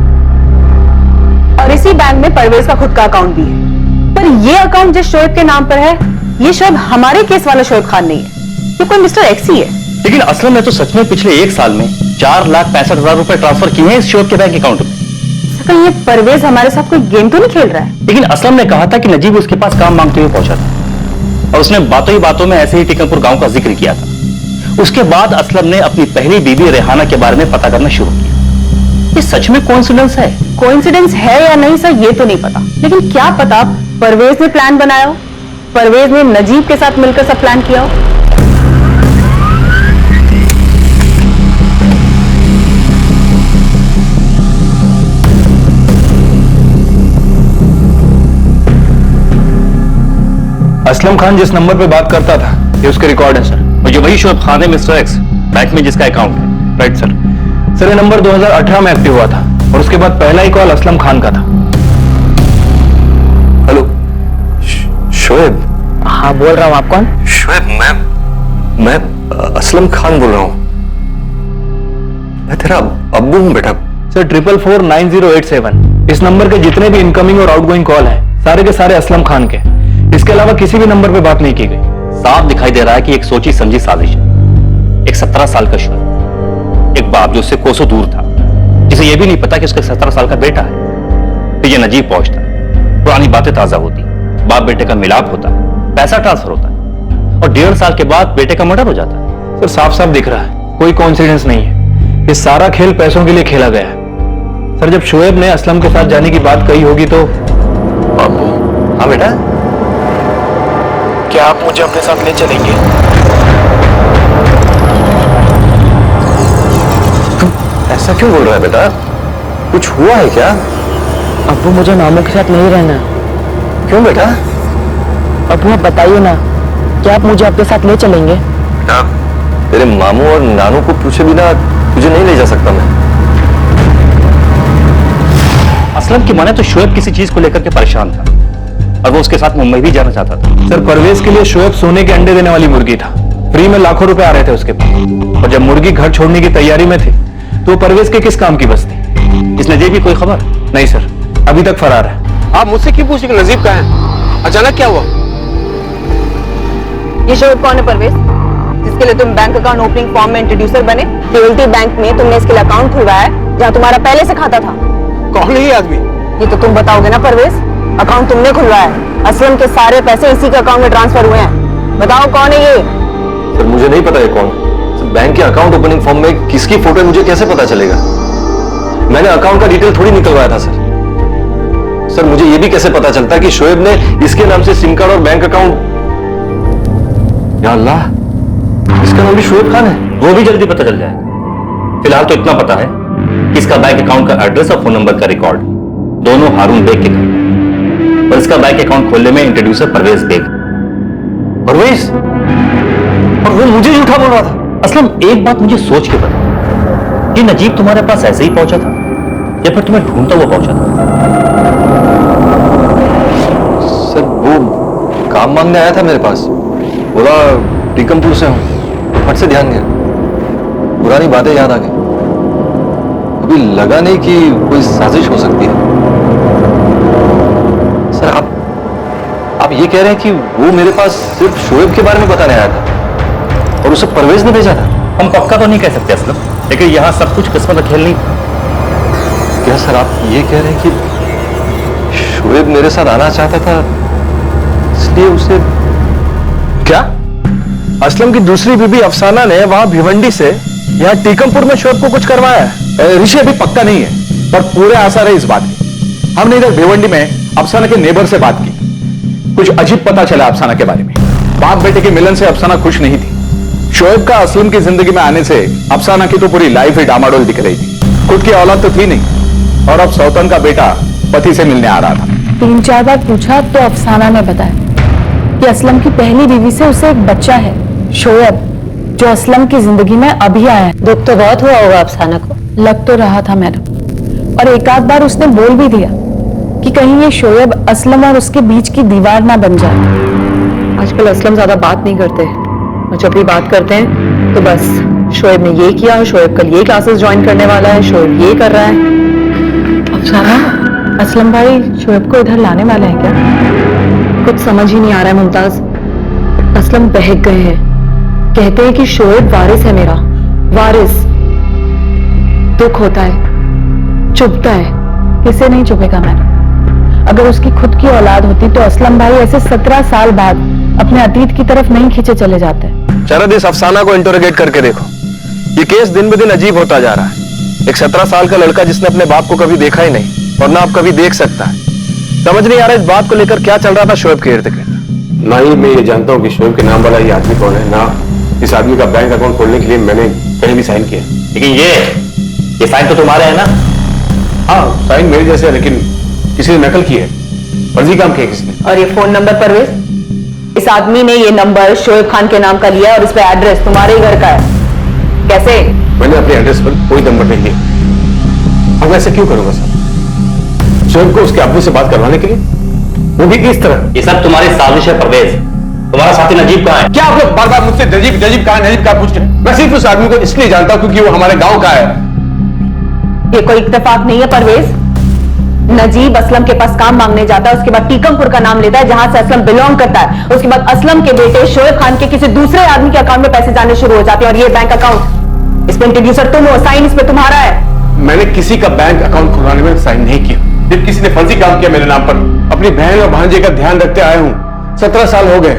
और इसी बैंक में परवेज का खुद का अकाउंट भी है। पर ये अकाउंट जिस शोएब के नाम पर है, ये शोएब हमारे केस वाला शोएब खान नहीं है, ये कोई मिस्टर एक्स ही है। लेकिन असलम ने तो सच में पिछले 1 साल में 4,65,000 रुपए ट्रांसफर किए हैं इस शोएब के बैंक अकाउंट में। कहीं ये परवेज हमारे साथ कोई गेम तो नहीं खेल रहा है? लेकिन असलम ने कहा था कि नजीब उसके पास काम मांगते हुए पहुंचा था और उसने बातों ही बातों में ऐसे ही टिकमपुर गांव का जिक्र किया था। उसके बाद असलम ने अपनी पहली बीवी रेहाना के बारे में पता करना शुरू किया। ये सच में कोइंसिडेंस है? कोइंसिडेंस है या नहीं सर, ये तो नहीं पता, लेकिन क्या पता परवेज ने प्लान बनाया हो, परवेज ने नजीब के साथ मिलकर सब प्लान किया हो। असलम खान जिस नंबर पे बात करता था ये उसके रिकॉर्ड है सर। और ये वही शोएब खान है मिस्टर एक्स, बैंक में जिसका अकाउंट है। Right sir. सर ये नंबर 2018 में एक्टिव हुआ था और उसके बाद पहला ही कॉल असलम खान का था। हेलो शोएब? हाँ बोल रहा हूँ, आप कौन? शोएब, मैं असलम खान बोल रहा हूँ। मैं तेरा अब्बू हूँ बेटा। सर 4449,087 इस नंबर के जितने भी इनकमिंग और आउटगोइंग कॉल है सारे के सारे असलम खान के, इसके अलावा किसी भी नंबर पे बात नहीं की गई। साफ दिखाई दे रहा है कि एक सोची समझी साजिश है। एक 17 साल का शोएब, एक बाप जो उससे कोसों दूर था, जिसे यह भी नहीं पता कि उसका 17 साल का बेटा है। तो ये नजीब पहुंचता, पुरानी बातें ताजा होती, बाप बेटे का मिलाप होता, पैसा ट्रांसफर होता है और 1.5 साल के बाद बेटे का मर्डर हो जाता है। सर साफ साफ दिख रहा है कोई कोइंसिडेंस नहीं है, ये सारा खेल पैसों के लिए खेला गया है। सर जब शोएब ने असलम के साथ जाने की बात कही होगी तो। हाँ बेटा, क्या आप मुझे अपने साथ ले चलेंगे? ऐसा क्यों बोल रहा है बेटा? कुछ हुआ है क्या? अब्बू मुझे मामू के साथ नहीं रहना है। क्यों बेटा? अब्बू आप बताइए ना, क्या आप मुझे आपके साथ ले चलेंगे? तेरे मामू और नानू को पूछे बिना तुझे नहीं ले जा सकता मैं। असलम की माने तो शोएब किसी चीज को लेकर के परेशान था और वो उसके साथ मुंबई भी जाना चाहता था। सर परवेज के लिए शोएब सोने के अंडे देने वाली मुर्गी था। फ्री में लाखों रुपए आ रहे थे उसके पास, और जब मुर्गी घर छोड़ने की तैयारी में थी तो परवेज के किस काम की बस थी? इस नजीब की कोई खबर? नहीं सर, अभी तक फरार है। आप मुझसे क्यों पूछ रहे कि नजीब कहाँ है? अचानक क्या हुआ? ये शोएब कौन है परवेज, जिसके लिए तुम बैंक अकाउंट ओपनिंग फॉर्म में इंट्रोड्यूसर बने? रियल्टी बैंक में तुमने इसके लिए अकाउंट खुलवाया है जहाँ तुम्हारा पहले से खाता था। कौन है ये आदमी? ये तो तुम बताओगे ना परवेज, अकाउंट तुमने खुलवाया है, असलम के सारे पैसे इसी के अकाउंट में ट्रांसफर हुए हैं। बताओ कौन है ये? सर मुझे नहीं पता ये कौन। सर बैंक के अकाउंट ओपनिंग फॉर्म में किसकी फोटो है मुझे कैसे पता चलेगा? मैंने अकाउंट का डिटेल थोड़ी निकलवाया था सर। सर मुझे ये भी कैसे पता चलता कि शोएब ने इसके नाम से सिम कार्ड और बैंक अकाउंट? या अल्लाह, इसका नाम भी शोएब खान है। वो भी जल्दी पता चल जाएगा। फिलहाल तो इतना पता है कि इसका बैंक अकाउंट का एड्रेस और फोन नंबर का रिकॉर्ड दोनों हारून बेग के घर, और इसका बैंक अकाउंट खोलने में इंट्रोड्यूसर परवेज बेग। परवेज? और वो मुझे झूठा बोल रहा था। असलम एक बात मुझे सोच के बता, कि नजीब तुम्हारे पास ऐसे ही पहुंचा था या फिर तुम्हें ढूंढता हुआ पहुंचा था? सर वो काम मांगने आया था मेरे पास, बोला टीकमपुर से हूं, फट से ध्यान गया, पुरानी बातें याद आ गई। अभी लगा नहीं कि कोई साजिश हो सकती है। सर आप ये कह रहे हैं कि वो मेरे पास सिर्फ शोएब के बारे में बताने आया था और उसे परवेज ने भेजा था? हम पक्का तो नहीं कह सकते असलम, लेकिन यहां सब कुछ किस्मत का खेल नहीं था। क्या सर आप ये कह रहे हैं कि शोएब मेरे साथ आना चाहता था इसलिए उसे? क्या असलम की दूसरी बीबी अफसाना ने वहां भिवंडी से यहाँ टीकमपुर में शोएब को कुछ करवाया है? ऋषि अभी पक्का नहीं है, पर पूरे आसार है इस बात के। हमने इधर भिवंडी में अफसाना के नेबर से बात की, कुछ अजीब पता चला अफसाना के बारे में। बाप बेटे के मिलन से अफसाना खुश नहीं थी। शोएब का असलम की जिंदगी में आने से अफसाना की तो पूरी लाइफ ही डामाडोल दिख रही थी। खुद की औलाद तो थी नहीं, और अब सौतन का बेटा पति से मिलने आ रहा था। 3-4 बार पूछा तो अफसाना ने बताया कि असलम की पहली बीवी से उसे एक बच्चा है, शोएब, जो असलम की जिंदगी में अभी आया है। दुख तो बहुत हुआ होगा अफसाना को। लग तो रहा था मैडम, और एक आध बार उसने बोल भी दिया कि कहीं ये शोएब असलम और उसके बीच की दीवार ना बन जाए। आजकल असलम ज्यादा बात नहीं करते, और जब भी बात करते हैं तो बस शोएब ने ये किया, शोएब कल ये क्लासेस ज्वाइन करने वाला है, शोएब ये कर रहा है। अफसाना, असलम भाई शोएब को इधर लाने वाले हैं क्या? कुछ समझ ही नहीं आ रहा है मुमताज। असलम बहक गए हैं, कहते हैं कि शोएब वारिस है मेरा, वारिस। दुख होता है, चुभता है, किसे नहीं चुभेगा मैडम? अगर उसकी खुद की औलाद होती तो असलम भाई ऐसे 17 साल बाद अपने अतीत की तरफ नहीं खींचे चले जाते। शरद, इस अफसाना को इंटरोगेट करके देखो। ये केस दिन ब दिन अजीब होता जा रहा है। एक 17 साल का लड़का जिसने अपने बाप को कभी देखा ही नहीं और ना अब कभी देख सकता है। समझ नहीं आ रहा इस बात को लेकर क्या चल रहा था शोएब के इर्द गिर्द। ना ही मैं ये जानता हूँ कि शोएब के नाम वाला ये आदमी कौन है, ना इस आदमी का बैंक अकाउंट खोलने के लिए मैंने कहीं भी साइन किया। लेकिन ये साइन तो तुम्हारे है ना? हाँ, साइन मेरे जैसे है, लेकिन किसी ने नकल की है, फर्जी काम किया किसी ने। और ये फोन नंबर परवेज, इस आदमी ने ये नंबर शोएब खान के नाम का लिया और इस पे एड्रेस तुम्हारे ही घर का है। कैसे? मैंने अपने एड्रेस पर कोई नंबर नहीं लिया। अब मैं ऐसा क्यों करूंगा सर? शोएब को उसके अब्बू से बात करवाने के लिए, वो भी इस तरह। ये सब तुम्हारी साजिश है परवेज। तुम्हारा साथी नजीब कहाँ है? क्या आप लोग बार बार मुझसे नजीब कहाँ पूछ रहे हैं? मैं सिर्फ उस आदमी को इसलिए जानता हूं क्योंकि वो हमारे गांव का है। ये कोई इत्तेफाक नहीं है परवेज। नजीब असलम के पास काम मांगने जाता है, उसके बाद टीकमपुर का नाम लेता है जहां से असलम बिलोंग करता है, उसके बाद असलम के बेटे शोएब खान के किसी दूसरे आदमी के अकाउंट में पैसे जाने शुरू हो जाते हैं। और ये बैंक अकाउंट, इस पे इंट्रोड्यूसर तुम हो, साइन इस पे तुम्हारा है। मैंने किसी का बैंक अकाउंट खुलवाने में साइन नहीं किया। जब किसी ने फर्जी काम किया मेरे नाम पर, अपनी बहन और भांजे का ध्यान रखते आया हूं। 17 साल हो गए।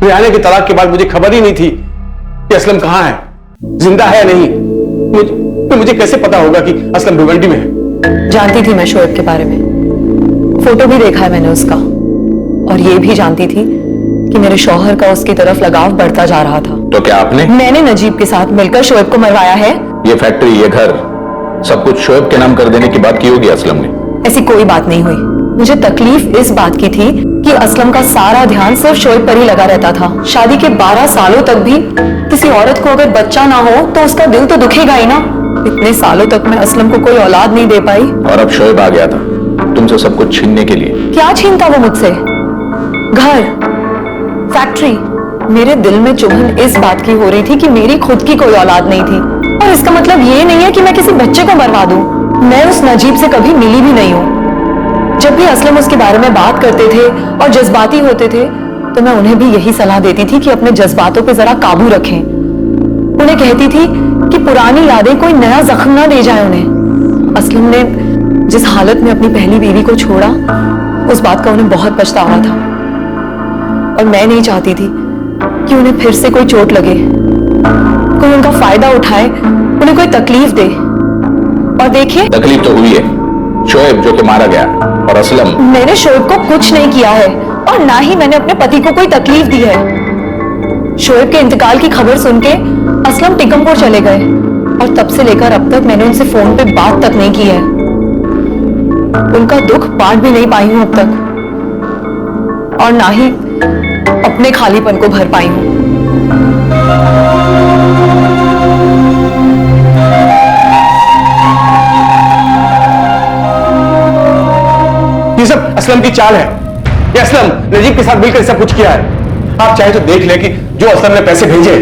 रिहाना की तलाक के बाद मुझे खबर ही नहीं थी कि असलम कहां है, जिंदा है या नहीं। मुझे कैसे पता होगा कि असलम भिवंडी में है? जानती थी मैं शोएब के बारे में, फोटो भी देखा है मैंने उसका, और ये भी जानती थी कि मेरे शौहर का उसकी तरफ लगाव बढ़ता जा रहा था। तो क्या आपने? मैंने नजीब के साथ मिलकर शोएब को मरवाया है। ये फैक्ट्री, ये घर सब कुछ शोएब के नाम कर देने की बात की होगी असलम ने। ऐसी कोई बात नहीं हुई। मुझे तकलीफ इस बात की थी कि असलम का सारा ध्यान सिर्फ शोएब पर ही लगा रहता था। शादी के 12 सालों तक भी किसी औरत को अगर बच्चा ना हो तो उसका दिल तो दुखेगा ही ना। इतने सालों तक मैं असलम को कोई औलाद नहीं दे पाई। और अब शोएब आ गया था तुमसे सब कुछ छीनने के लिए। क्या छीनता वो मुझसे? घर, फैक्ट्री। मेरे दिल में चुभन इस बात की हो रही थी कि मेरी खुद की कोई औलाद नहीं थी। और इसका मतलब ये नहीं है कि मैं किसी बच्चे को मरवा दूं। मैं उस नजीब से कभी मिली भी नहीं हूं। जब भी असलम उसके बारे में बात करते थे और जज्बाती होते थे तो मैं उन्हें भी यही सलाह देती थी कि अपने जज्बातों पे जरा काबू रखें। उन्हें कहती थी कि पुरानी यादें कोई नया जख्म ना दे जाए उन्हें। असलम ने जिस हालत में अपनी पहली बीवी को छोड़ा उस बात का उन्हें बहुत पछतावा था और मैं नहीं चाहती थी कि उन्हें फिर से कोई चोट लगे, कोई उनका फायदा उठाए, उन्हें कोई तकलीफ दे। और देखिए, तकलीफ तो हुई है। शोएब जो कि मारा गया और असलम। मैंने शोएब को कुछ नहीं किया है और ना ही मैंने अपने पति को कोई तकलीफ दी है। शोएब के इंतकाल की खबर सुन के असलम टिकमपुर चले गए और तब से लेकर अब तक मैंने उनसे फोन पे बात तक नहीं की है। उनका दुख बांट भी नहीं पाई हूं अब तक और ना ही अपने खालीपन को भर पाई हूं। ये सब असलम की चाल है। ये असलम नजीब के साथ मिलकर सब कुछ किया है। आप चाहे तो देख ले कि जो असलम ने पैसे भेजे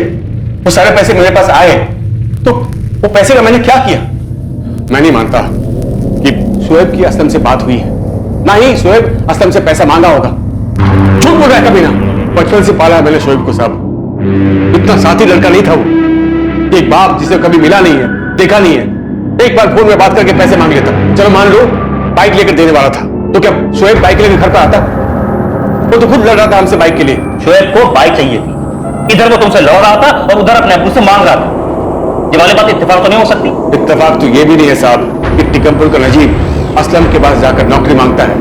वो सारे पैसे मेरे पास आए तो वो पैसे का मैंने क्या किया। मैं नहीं मानता कि शोएब की असलम से बात हुई है, ना ही शोएब असलम से पैसा मांगा होगा। झूठ बोल रहा है कभी ना। बचपन से पाला है मैंने शोएब को साहब। इतना साथी लड़का नहीं था वो। एक बाप जिसे कभी मिला नहीं है, देखा नहीं है, एक बार फोन में बात करके पैसे मांग लेता। चलो मान लो बाइक लेकर देने वाला था तो क्या शोएब बाइक लेकर घर पर आता? वो तो खुद लड़ रहा था हमसे बाइक के लिए। शोएब को बाइक चाहिए थी। इधर वो तुमसे लड़ रहा था और उधर अपने अब्बू से मांग रहा था। ये वाली बात इत्तेफाक तो नहीं हो सकती। इत्तेफाक तो ये भी नहीं है साहब कि टिकमपुर का नजीब असलम के पास जाकर नौकरी मांगता है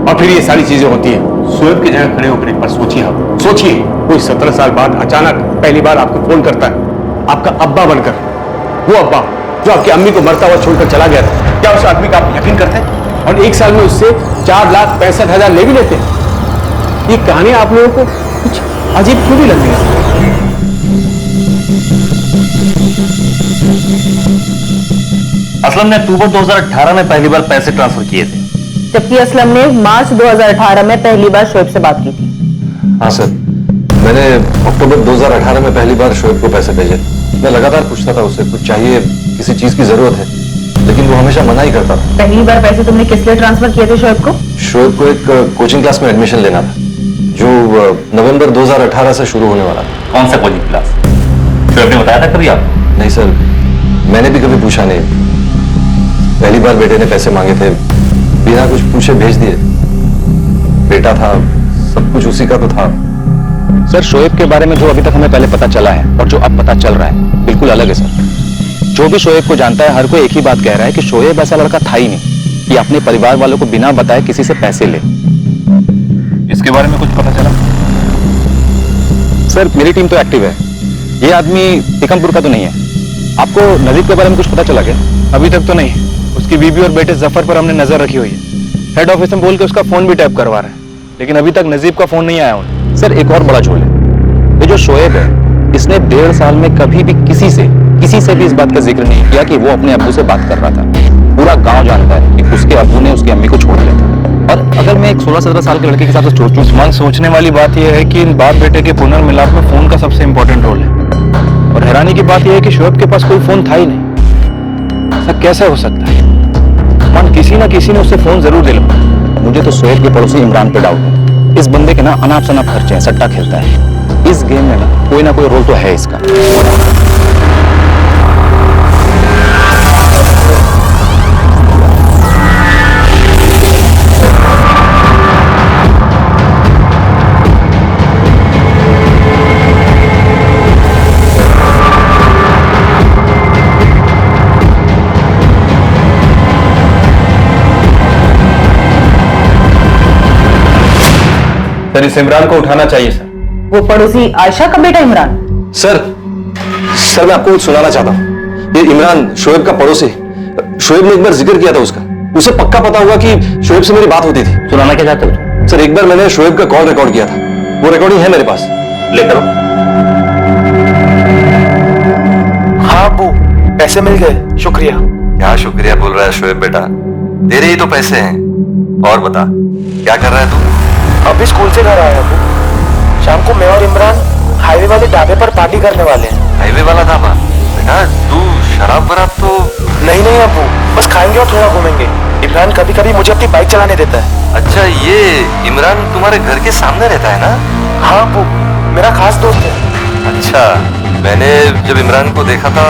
और फिर ये सारी चीजें होती है। शोएब की जगह खड़े होकर एक बार सोचिए। आप सोचिए, कोई 17 साल बाद अचानक पहली बार आपको फोन करता है आपका अब्बा बनकर। वो अब्बा जो आपकी अम्मी को मरता हुआ छोड़कर चला गया था, क्या उस आदमी का आप यकीन करते हैं? और एक साल में उससे 4,65,000 ले भी लेते हैं। ये कहानी आप लोगों को कुछ अजीब क्यों नहीं लग रही है? असलम ने अक्टूबर 2018 में पहली बार पैसे ट्रांसफर किए थे, जबकि असलम ने मार्च 2018 में पहली बार शोएब से बात की थी। हाँ सर, मैंने अक्टूबर 2018 में पहली बार शोएब को पैसे भेजे। मैं लगातार पूछता था उससे कुछ चाहिए, किसी चीज की जरूरत है, लेकिन वो हमेशा मना ही करता था। पहली बार पैसे तुमने किस लिए ट्रांसफर किए थे शोएब को? शोएब को एक कोचिंग क्लास में एडमिशन लेना था जो नवंबर 2018 से शुरू होने वाला था। कौन सा कोचिंग क्लास? शोएब ने बताया था कभी आप? नहीं सर, मैंने भी कभी पूछा नहीं। पहली बार बेटे ने पैसे मांगे थे, बिना कुछ पूछे भेज दिए। बेटा था, सब कुछ उसी का तो था। सर शोएब के बारे में जो अभी तक हमें पहले पता चला है और जो अब पता चल रहा है बिल्कुल अलग है सर। जो भी शोएब को जानता है हर कोई एक ही बात कह रहा है कि शोएब ऐसा लड़का था ही नहीं कि अपने परिवार वालों को बिना बताए किसी से पैसे ले। इसके बारे में कुछ पता चला? सर मेरी टीम तो एक्टिव है। ये आदमी टिकमपुर का तो नहीं है। आपको नजीब के बारे में कुछ पता चला क्या? अभी तक तो नहीं। उसकी बीबी और बेटे जफर पर हमने नजर रखी हुई है। हेड ऑफिस में बोल के उसका फोन भी टैप करवा रहे हैं, लेकिन अभी तक नजीब का फोन नहीं आया उन्हें। सर एक और बड़ा झोल है। ये जो शोएब है इसने 1.5 साल में कभी भी किसी से भी इस बात का जिक्र नहीं किया कि वो अपने अब्बू से बात कर रहा था। पूरा गांव जानता है कि उसके अब्बू ने उसकी अम्मी को छोड़ दिया था। और अगर मैं एक 16-17 साल के लड़के के साथ सोचूं, मन सोचने वाली बात यह है कि इन बाप बेटे के पुनर्मिलाप में फोन का सबसे इंपॉर्टेंट रोल है। और हैरानी की बात यह है कि शोएब के पास कोई फोन था ही नहीं। ऐसा कैसे हो सकता है? मन किसी ना किसी ने उससे फोन जरूर दिलवाया। मुझे तो शोएब के पड़ोसी इमरान पे डाउट है। इस बंदे के ना अनाप शनाप खर्चे हैं, सट्टा खेलता है। इस गेम में ना कोई रोल तो है इसका। सर इस इमरान को उठाना चाहिए सर। वो पड़ोसी आयशा का बेटा इमरान? सर मैं आपको कुछ सुनाना चाहता हूँ। ये इमरान शोएब का पड़ोसी, शोएब ने एक बार जिक्र किया था उसका। उसे पक्का पता होगा कि शोएब से मेरी बात होती थी। सुनाना क्या चाहते हो? सर एक बार मैंने शोएब का कॉल रिकॉर्ड किया था, वो रिकॉर्डिंग है मेरे पास। लेकर आओ। हाँ अबू, पैसे मिल गए, शुक्रिया। क्या शुक्रिया बोल रहा है शोएब बेटा, तेरे ही तो पैसे हैं। और बता क्या कर रहा है तू? अभी स्कूल से घर आया अबू। शाम को मैं और इमरान हाईवे वाले ढाबे पर पार्टी करने वाले हैं। हाईवे वाला ढाबा? बेटा तू शराब वराब तो नहीं अबू, बस खाएंगे और थोड़ा घूमेंगे। इमरान कभी कभी मुझे अपनी बाइक चलाने देता है। अच्छा, ये इमरान तुम्हारे घर के सामने रहता है ना? हाँ अबू, मेरा खास दोस्त है। अच्छा, मैंने जब इमरान को देखा था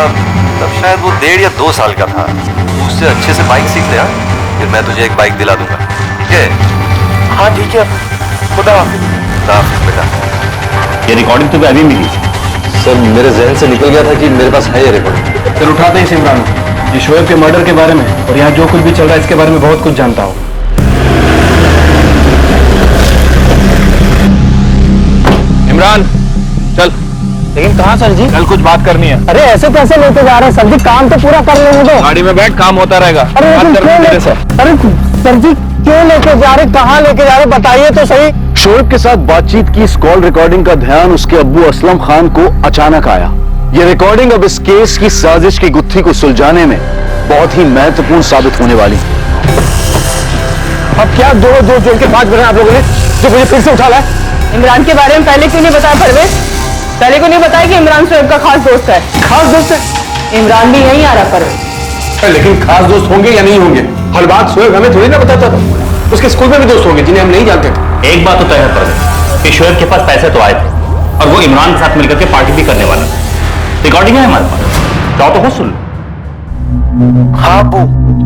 तब शायद वो 1.5 या 2 साल का था। तू उससे अच्छे से बाइक सीख ले, फिर मैं तुझे एक बाइक दिला दूंगा, ठीक है? हाँ ठीक है, खुदा हाफिज। खुदा हाफिज बेटा। ये रिकॉर्डिंग तुम्हें अभी मिली? सर मेरे जहन से निकल गया था कि मेरे पास है ये रिकॉर्डिंग। फिर उठाते हैं इस इमरान को। ये शोएब के मर्डर के बारे में और यहाँ जो कुछ भी चल रहा है इसके बारे में बहुत कुछ जानता हूँ। इमरान चल। लेकिन कहाँ सर जी? कल कुछ बात करनी है। अरे ऐसे कैसे लेके जा रहे हैं सर जी? काम तो पूरा कर लेंगे दो। गाड़ी में बैठ, काम होता रहेगा। अरे बात करनी है तेरे से। अरे सर जी क्यों लेके जा रहे, कहाँ लेके जा रहे, बताइए तो सही। शोएब के साथ बातचीत की इस कॉल रिकॉर्डिंग का ध्यान उसके अब्बू असलम खान को अचानक आया। यह रिकॉर्डिंग अब इस केस की साजिश की गुत्थी को सुलझाने में बहुत ही महत्वपूर्ण साबित होने वाली। अब क्या दो जोड़ के 5 बजे आप लोगों ने जो मुझे फिर से उठा लाया? इमरान के बारे में पहले क्यों नहीं बताया परवेज? पहले क्यों नहीं बताया कि इमरान शोएब का खास दोस्त है? खास दोस्त है? इमरान भी यहीं आ रहा परवेज। लेकिन खास दोस्त होंगे या नहीं होंगे, हर बात शोएब हमें थोड़ी ना बताता था। उसके स्कूल में भी दोस्त होंगे जिन्हें हम नहीं जानते थे। एक बात तो तय है परवेज कि शोएब के पास पैसे तो आए थे और वो इमरान के साथ मिलकर के पार्टी भी करने वाला था। रिकॉर्डिंग है हमारे पास, चाहो तो खुद सुन लो। हाँ अबू,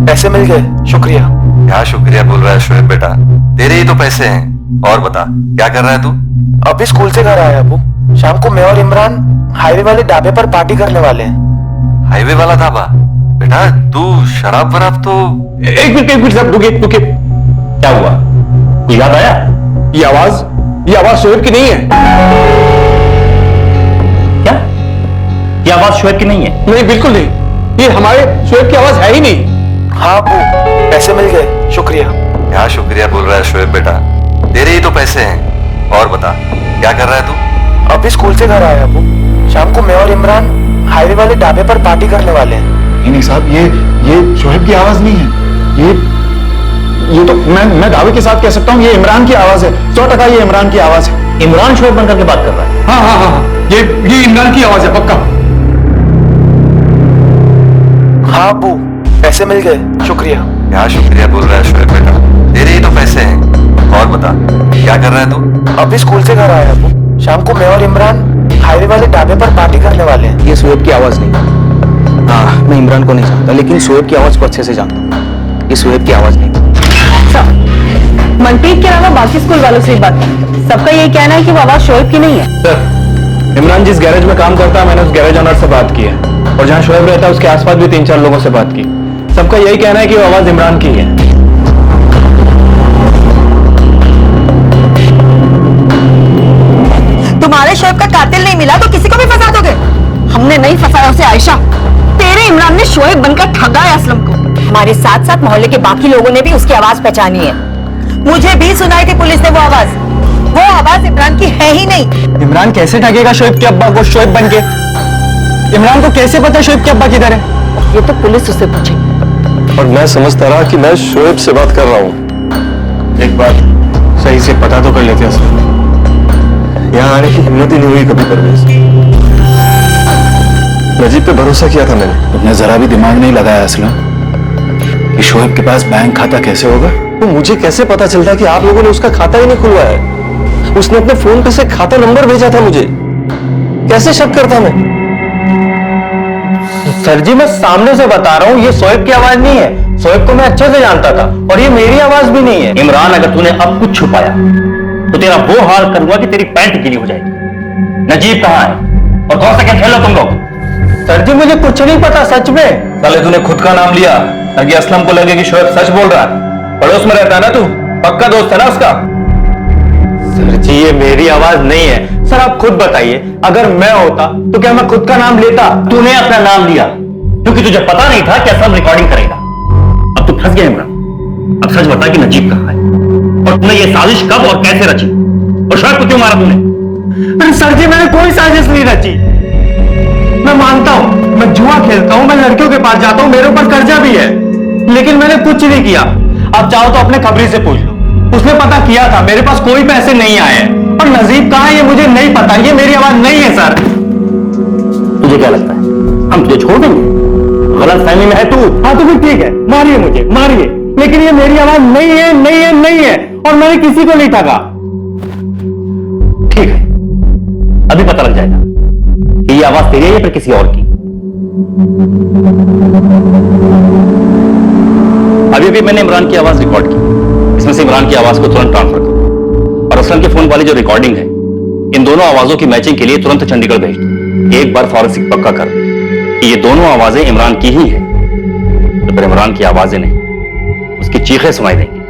पैसे मिल गए, शुक्रिया। क्या शुक्रिया बोल रहा है शोएब बेटा, तेरे ही तो पैसे हैं। और बता क्या कर रहा है तू? अभी स्कूल से घर आया अबू। शाम को मैं और इमरान हाईवे वाले ढाबे पर पार्टी करने वाले हैं। हाईवे वाला ढाबा? बेटा तू शराब वराब तो एक मिनट साहब, रुकिए। क्या हुआ, कुछ याद आया? ये आवाज शोएब की नहीं है। क्या ये आवाज शोएब की नहीं है? नहीं, बिल्कुल नहीं, ये हमारे शोएब की आवाज है ही नहीं। हाँ अबू, पैसे मिल गए, शुक्रिया। क्या शुक्रिया बोल रहा है शोएब बेटा, तेरे ही तो पैसे हैं। और बता क्या कर रहा है तू? अभी स्कूल से घर आया अबू। शाम को मैं और इमरान हाईवे वाले ढाबे पर पार्टी करने वाले हैं। नहीं साहब, ये शोएब की आवाज नहीं है। ये तो मैं दावे के साथ कह सकता हूँ ये इमरान की आवाज है। 100% ये इमरान की आवाज है। इमरान शोएब बनकर के बात कर रहा है? हाँ, ये इमरान की आवाज है पक्का। हाँ अबू, पैसे मिल गए, शुक्रिया। क्या शुक्रिया बोल रहा है शोएब बेटा, तेरे ही तो पैसे हैं। और बता क्या कर रहा है तू? अभी स्कूल से घर आया अबू। शाम को मैं और इमरान हाईवे वाले ढाबे पर पार्टी करने वाले हैं। ये शोएब की आवाज नहीं। हाँ, मैं इमरान को नहीं जानता लेकिन शोएब की आवाज को अच्छे से जानता हूँ। ये शोएब की आवाज नहीं। मनप्रीत के अलावा बाकी स्कूल वालों से बात की, सबका यही कहना है कि वो आवाज शोएब की नहीं है। सर इमरान जिस गैरेज में काम करता है मैंने उस गैरेज ओनर से बात की है और जहाँ शोएब रहता है उसके आसपास भी 3-4 लोगों से बात की। सबका यही कहना है कि वो आवाज इमरान की है। तुम्हारे शोएब का कातिल नहीं मिला तो किसी को भी फंसा दोगे? हमने नहीं फंसाया उसे आयशा, तेरे इमरान ने शोएब बनकर ठगा है असलम को। हमारे साथ साथ मोहल्ले के बाकी लोगों ने भी उसकी आवाज पहचानी है। मुझे भी सुनाई थी पुलिस ने वो आवाज इमरान की है ही नहीं। इमरान कैसे ठगेगा शोएब के अब्बा को शोएब बन के? इमरान को कैसे पता शोएब के अब्बा किधर है? ये तो पुलिस उससे पूछेगी। और मैं समझता रहा कि मैं शोएब से बात कर रहा हूँ। एक बार सही से पता तो कर लेते असलम। यहाँ आने की हिम्मत ही नहीं हुई कभी परवेज। नजीब पे भरोसा किया था मैंने। तुमने जरा भी दिमाग नहीं लगाया असलम कि शोएब के पास बैंक खाता कैसे होगा? तो मुझे कैसे पता चलता कि आप लोगों ने उसका खाता ही नहीं खुलवाया है? उसने अपने फोन पे से खाता नंबर भेजा था मुझे, कैसे शक करता मैं? सर जी मैं सामने से बता रहा हूँ, ये शोएब की आवाज नहीं है। शोएब को मैं अच्छे से जानता था और ये मेरी आवाज भी नहीं है। इमरान अगर तूने अब कुछ छुपाया तो तेरा वो हाल करूंगा कि तेरी पैंट गीली हो जाएगी। नजीब कहाँ है और कौन सा क्या खेल रहे हो तुम लोग? सर जी मुझे कुछ नहीं पता सच में। साले तूने खुद का नाम लिया ताकि असलम को लगे कि शोएब सच बोल रहा है। पड़ोस में रहता है ना तू, पक्का दोस्त है ना उसका? सर जी ये मेरी आवाज नहीं है। सर आप खुद बताइए, अगर मैं होता तो क्या मैं खुद का नाम लेता? तूने अपना नाम लिया क्योंकि तुझे पता नहीं था कि असलम रिकॉर्डिंग करेगा। फंस गया इमरान। अब सच बता कि नजीब कहाँ है और तूने ये साजिश कब और कैसे रची और शोएब को क्यों मारा तूने? अरे सर जी मैंने कोई साजिश नहीं रची। मैं मानता हूं मैं जुआ खेलता हूं, मैं लड़कियों के पास जाता हूं, मेरे ऊपर कर्जा भी है, लेकिन मैंने कुछ नहीं किया। अब चाहो तो अपने खबरी से पूछ लो, उसने पता किया था, मेरे पास कोई पैसे नहीं आए। और नजीब कहाँ है ये मुझे नहीं पता, ये मेरी आवाज नहीं है सर। तुझे क्या लगता है हम तुझे छोड़ देंगे? गलत फहमी में है तू। हाँ तो फिर ठीक है, मारिए मुझे मारिए, लेकिन ये मेरी आवाज नहीं है, नहीं है, नहीं है, और मैंने किसी को नहीं ठगा। ठीक है, अभी पता लग जाएगा कि ये आवाज तेरी है या फिर किसी और की। अभी भी मैंने इमरान की आवाज रिकॉर्ड की, इसमें से इमरान की आवाज को तुरंत ट्रांसफर करो और असलम के फोन वाली जो रिकॉर्डिंग है इन दोनों आवाजों की मैचिंग के लिए तुरंत चंडीगढ़ भेज दो। एक बार फॉरेंसिक पक्का कर दो कि ये दोनों आवाजें इमरान की ही है, तो फिर इमरान की आवाजें नहीं उसकी चीखें सुनाई देंगी।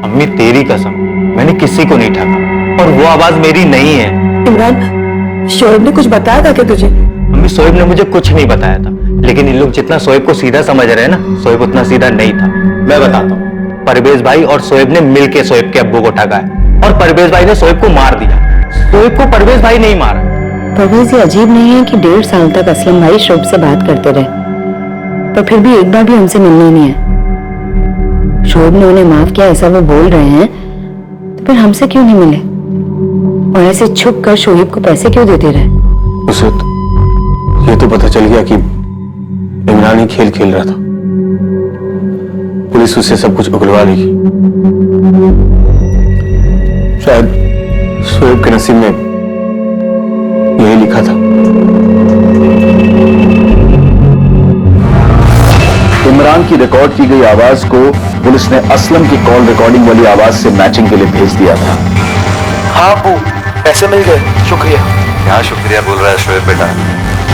अम्मी तेरी कसम मैंने किसी को नहीं ठगा और वो आवाज मेरी नहीं है। इमरान, शोएब ने कुछ बताया था क्या तुझे? अम्मी शोएब ने मुझे कुछ नहीं बताया था, लेकिन इन लोग जितना शोएब को सीधा समझ रहे हैं ना, शोएब उतना सीधा नहीं था। मैं बताता हूँ, परवेज भाई और शोएब ने मिलकर शोएब के अब्बू को ठगा है और परवेज भाई ने शोएब को मार दिया। शोएब को परवेज भाई नहीं मारा। परवेज, ये अजीब नहीं है कि 1.5 साल तक असलम भाई शोएब से बात करते रहे, पर फिर भी एक बार भी उनसे मिलना नहीं है। शोएब ने उन्हें माफ किया ऐसा वो बोल रहे हैं, तो फिर हमसे क्यों नहीं मिले और ऐसे छुप कर शोएब को पैसे क्यों देते रहे? उसत, ये तो पता चल गया कि इमरान ही खेल खेल रहा था। पुलिस उससे सब कुछ उगलवा लेगी। शायद शोएब के नसीब में यही लिखा था। इमरान की रिकॉर्ड की गई आवाज को पुलिस ने असलम की कॉल रिकॉर्डिंग वाली आवाज से मैचिंग के लिए भेज दिया था। हाँ अब्बू, पैसे मिल गए, शुक्रिया। क्या शुक्रिया बोल रहा है शोएब बेटा,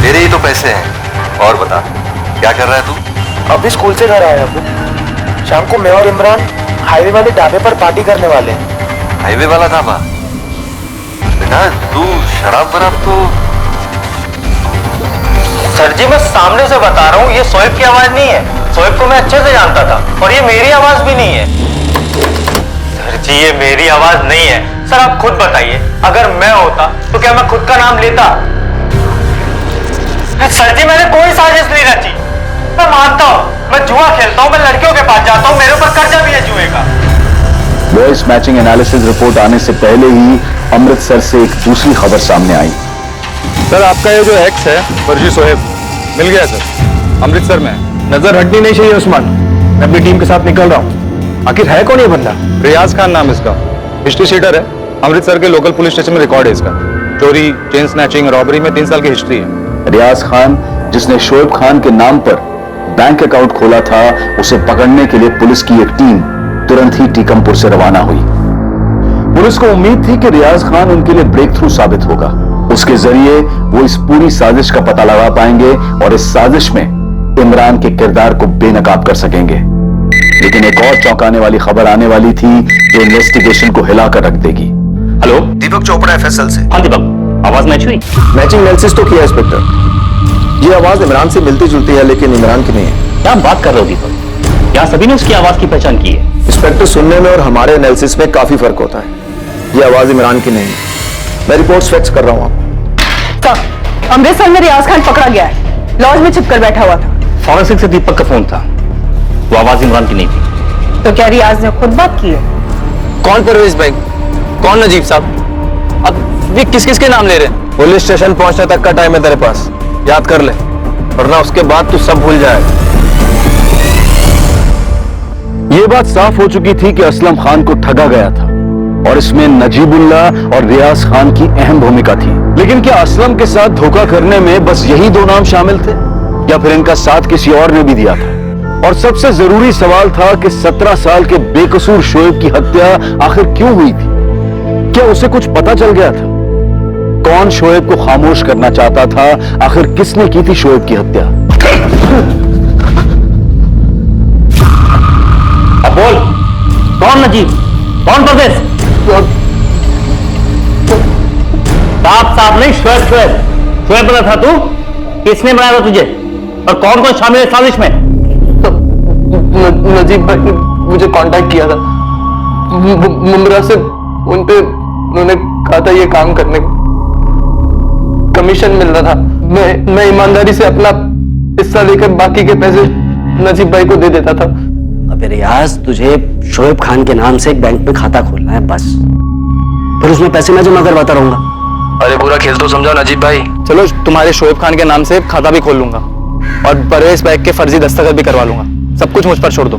तेरे ही तो पैसे हैं। और बता क्या कर रहा है तू? अभी स्कूल से घर आया अब्बू। शाम को मैं और इमरान हाईवे वाले ढाबे पर पार्टी करने वाले हैं। हाईवे वाला ढाबा? बेटा तू शराब बराब तो। सर जी मैं सामने से बता रहा हूँ, ये शोएब की आवाज नहीं है। शोएब को मैं अच्छे से जानता था और ये मेरी आवाज भी नहीं है। सर जी ये मेरी आवाज नहीं है। सर आप खुद बताइए, अगर मैं होता तो क्या मैं खुद का नाम लेता? सर जी मैंने कोई साजिश नहीं रची। मैं मानता हूँ मैं जुआ खेलता हूँ, मैं लड़कियों के पास जाता हूँ, मेरे ऊपर कर्जा भी है जुए का। वॉइस मैचिंग एनालिसिस रिपोर्ट आने से पहले ही अमृतसर से एक दूसरी खबर सामने आई। सर आपका ये जो एक्स है फर्जी शोएब मिल गया सर, अमृतसर में। नजर हटनी नहीं चाहिए उस्मान, मैं अपनी टीम के साथ निकल रहा हूँ। आखिर है कौन ये बंदा? रियाज खान नाम इसका, हिस्ट्री शीटर है, अमृतसर के लोकल पुलिस स्टेशन में रिकॉर्ड है इसका। चोरी, चेन स्नैचिंग, रॉबरी में 3 साल की हिस्ट्री है। रियाज खान जिसने शोएब खान के नाम पर बैंक अकाउंट खोला था, उसे पकड़ने के लिए पुलिस की एक टीम तुरंत ही टीकमपुर से रवाना हुई। पुलिस को उम्मीद थी कि रियाज खान उनके लिए ब्रेक थ्रू साबित होगा, उसके जरिए वो इस पूरी साजिश का पता लगा पाएंगे और इस साजिश में इमरान के किरदार को बेनकाब कर सकेंगे। लेकिन एक और चौंकाने वाली खबर आने वाली थी जो इन्वेस्टिगेशन को हिलाकर रख देगी। हेलो, दीपक चोपड़ा FSL से। हाँ दीपक, आवाज मैच हुई? मैचिंग एनालिसिस तो किया इंस्पेक्टर, ये आवाज इमरान से मिलती जुलती है लेकिन इमरान की नहीं है। क्या बात कर रहे हो दीपक, यहाँ सभी ने उसकी आवाज की पहचान की है। इंस्पेक्टर, सुनने में और हमारे एनालिसिस में काफी फर्क होता है। ये आवाज इमरान की नहीं है। मैं रिपोर्ट्स फैक्स कर रहा हूँ आपको। अमृतसर में रियाज खान पकड़ा गया है, लॉज में छिपकर बैठा हुआ था। फॉरेंसिक से दीपक का फोन था, वो आवाज इमरान की नहीं थी। तो क्या रियाज ने खुद बात की है? कौन परवेज भाई, कौन नजीब साहब? अब ये किस किस के नाम ले रहे हैं? पुलिस स्टेशन पहुंचने तक का टाइम है तेरे पास, याद कर ले, वरना उसके बाद तू सब भूल जाएगा। यह बात साफ हो चुकी थी कि असलम खान को ठगा गया था और इसमें नजीबुल्लाह और रियाज खान की अहम भूमिका थी। लेकिन क्या असलम के साथ धोखा करने में बस यही 2 नाम शामिल थे या फिर इनका साथ किसी और ने भी दिया था? और सबसे जरूरी सवाल था कि 17 साल के बेकसूर शोएब की हत्या आखिर क्यों हुई थी? क्या उसे कुछ पता चल गया था? कौन शोएब को खामोश करना चाहता था? आखिर किसने की थी शोएब की हत्या? अब बोल, कौन नजीब, कौन परवेज? साफ नहीं, शोएब शोएब बना था तू? किसने बनाया था तुझे और कौन कौन शामिल है साजिश में? तो नजीब भाई ने मुझे कांटेक्ट किया था मुमरा से, उन पे उन्होंने कहा था ये काम करने का कमीशन मिल रहा था। मैं ईमानदारी से अपना हिस्सा लेकर बाकी के पैसे नजीब भाई को दे देता था। अबे रियाज, तुझे शोएब खान के नाम से एक बैंक में खाता खोलना है बस, फिर उसमें पैसे मैं जमा करवाता रहूंगा। अरे पूरा खेल तो समझाओ नजीब भाई। चलो तुम्हारे शोएब खान के नाम से खाता भी खोल लूंगा और परवेज बैग के फर्जी दस्तखत भी करवा लूंगा, सब कुछ मुझ पर छोड़ दो,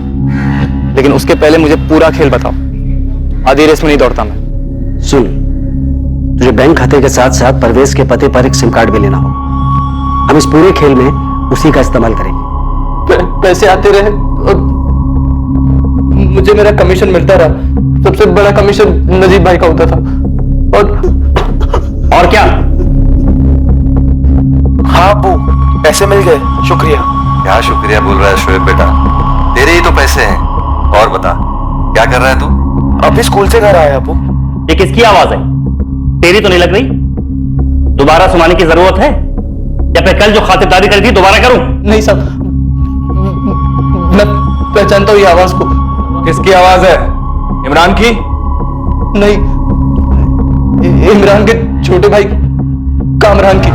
लेकिन उसके पहले मुझे पूरा खेल बताओ। आधी रेस में नहीं दौड़ता मैं। सुन, तुझे बैंक खाते के साथ साथ परवेज के पते पर एक सिम कार्ड भी लेना होगा। हम इस पूरे खेल में उसी का इस्तेमाल करेंगे। पैसे आते रहे और मुझे मेरा कमीशन मिलता रहा। सबसे बड़ा कमीशन नजीब भाई का होता था। और क्या? हाँ अबू, पैसे मिल गए, शुक्रिया। क्या शुक्रिया बोल रहा है शोएब बेटा, तेरे ही तो पैसे हैं। और बता क्या कर रहा है तू? अभी स्कूल से घर आया अबू। ये किसकी आवाज है? तेरी तो नहीं लग रही। दोबारा सुनाने की जरूरत है या फिर कल जो खातिरदारी करी थी दोबारा करूं? नहीं साहब, मैं पहचानता हूँ ये आवाज को। किसकी आवाज है? इमरान की? नहीं, इमरान के छोटे भाई कामरान की।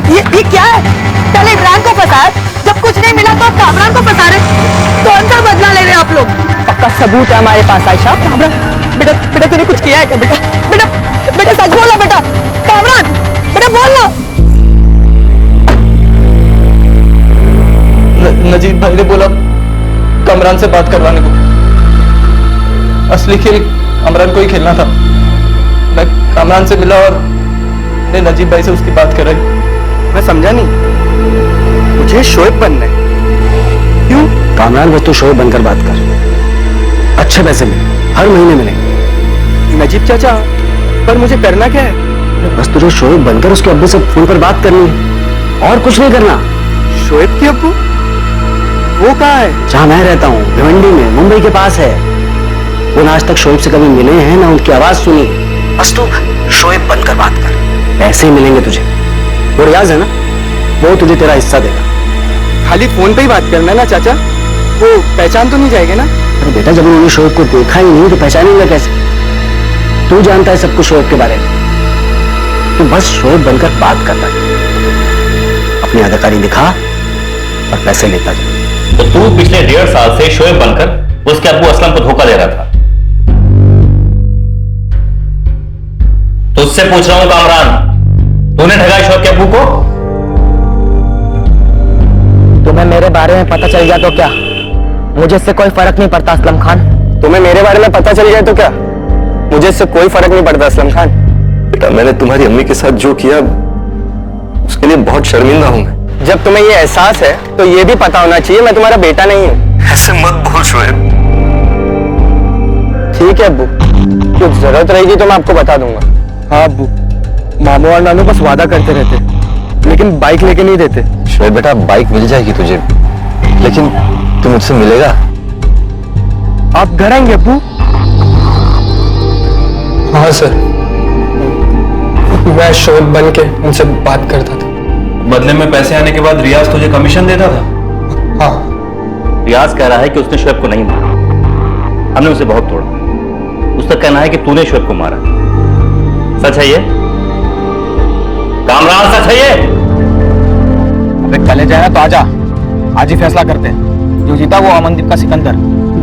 ये क्या है? पहले इमरान को फंसा, जब कुछ नहीं मिला तो अब कामरान को फंसा रहे। कौन सा बदला ले रहे हैं आप लोग? पक्का सबूत है हमारे पास आयशा। कामरान, बेटा बेटा तूने कुछ किया है क्या? बेटा बेटा बेटा सच बोला बेटा। कामरान बेटा बोल ना। नजीब भाई ने बोला कामरान से बात करवाने को। असली खेल कामरान को ही खेलना था। मैं कामरान से मिला और ने नजीब भाई से उसकी बात कर रही। मैं समझा नहीं, मुझे शोएब बनना है। क्यों? कामरान, बस तू शोएब बनकर बात कर, अच्छे पैसे मिले, हर महीने मिलेंगे। नजीब चाचा, पर मुझे करना क्या है? बस तुझे शोएब बनकर उसके अब्बू से फोन पर बात करनी है और कुछ नहीं करना। शोएब के अब्बू? वो कहाँ है? जहां मैं रहता हूँ, भिवंडी में, मुंबई के पास है। वो ना आज तक शोएब से कभी मिले हैं ना उनकी आवाज सुनी। बस तू शोएब बनकर बात कर, पैसे ही मिलेंगे तुझे। वो रियाज है ना, वो तुझे तेरा हिस्सा देगा। खाली फोन पे ही बात करना है ना चाचा? वो पहचान तो नहीं जाएगा ना? अरे बेटा, जब उन्होंने शोएब को देखा ही नहीं तो पहचानेंगे कैसे? तू जानता है सब कुछ शोएब के बारे में। तू बस शोएब बनकर बात करता है, अपनी अदाकारी दिखा और पैसे लेता जा। तो तू पिछले 1.5 साल से शोएब बनकर उसके अब्बू असलम को धोखा दे रहा था। तुझसे पूछ रहा हूं कामरान, तूने ठगा शोएब के अब्बू को? तुम्हें मेरे बारे में पता चल गया तो क्या? मुझे इससे कोई फर्क नहीं पड़ता असलम खान। तुम्हें मेरे बारे में पता चल गया तो क्या? मुझे इससे कोई फर्क नहीं पड़ता असलम खान। बेटा, मैंने तुम्हारी अम्मी के साथ जो किया उसके लिए बहुत शर्मिंदा हूं मैं। जब तुम्हें ये एहसास है तो ये भी पता होना चाहिए मैं तुम्हारा बेटा नहीं हूँ। ऐसे मत बोल शोएब। ठीक है अब्बू, कुछ जरूरत रहेगी तो मैं आपको बता दूंगा। हाँ अब्बू, मामू और नानू बस वादा करते रहते लेकिन बाइक लेके नहीं देते। शोएब बेटा, बाइक मिल जाएगी तुझे, लेकिन तू मुझसे मिलेगा? आप घर आएंगे अब्बू? हाँ सर, मैं शोएब बन के उनसे बात करता था। बदले में पैसे आने के बाद रियाज तुझे कमीशन देता था? हाँ। रियाज कह रहा है कि उसने शोएब को नहीं मारा, हमने उसे बहुत तोड़ा। उसका कहना है कि तूने शोएब को मारा। सच है ये कामरान? सच है ये? अबे कल जाए ना तो आजा, आज ही फैसला करते हैं। जो जीता वो अमनदीप का सिकंदर।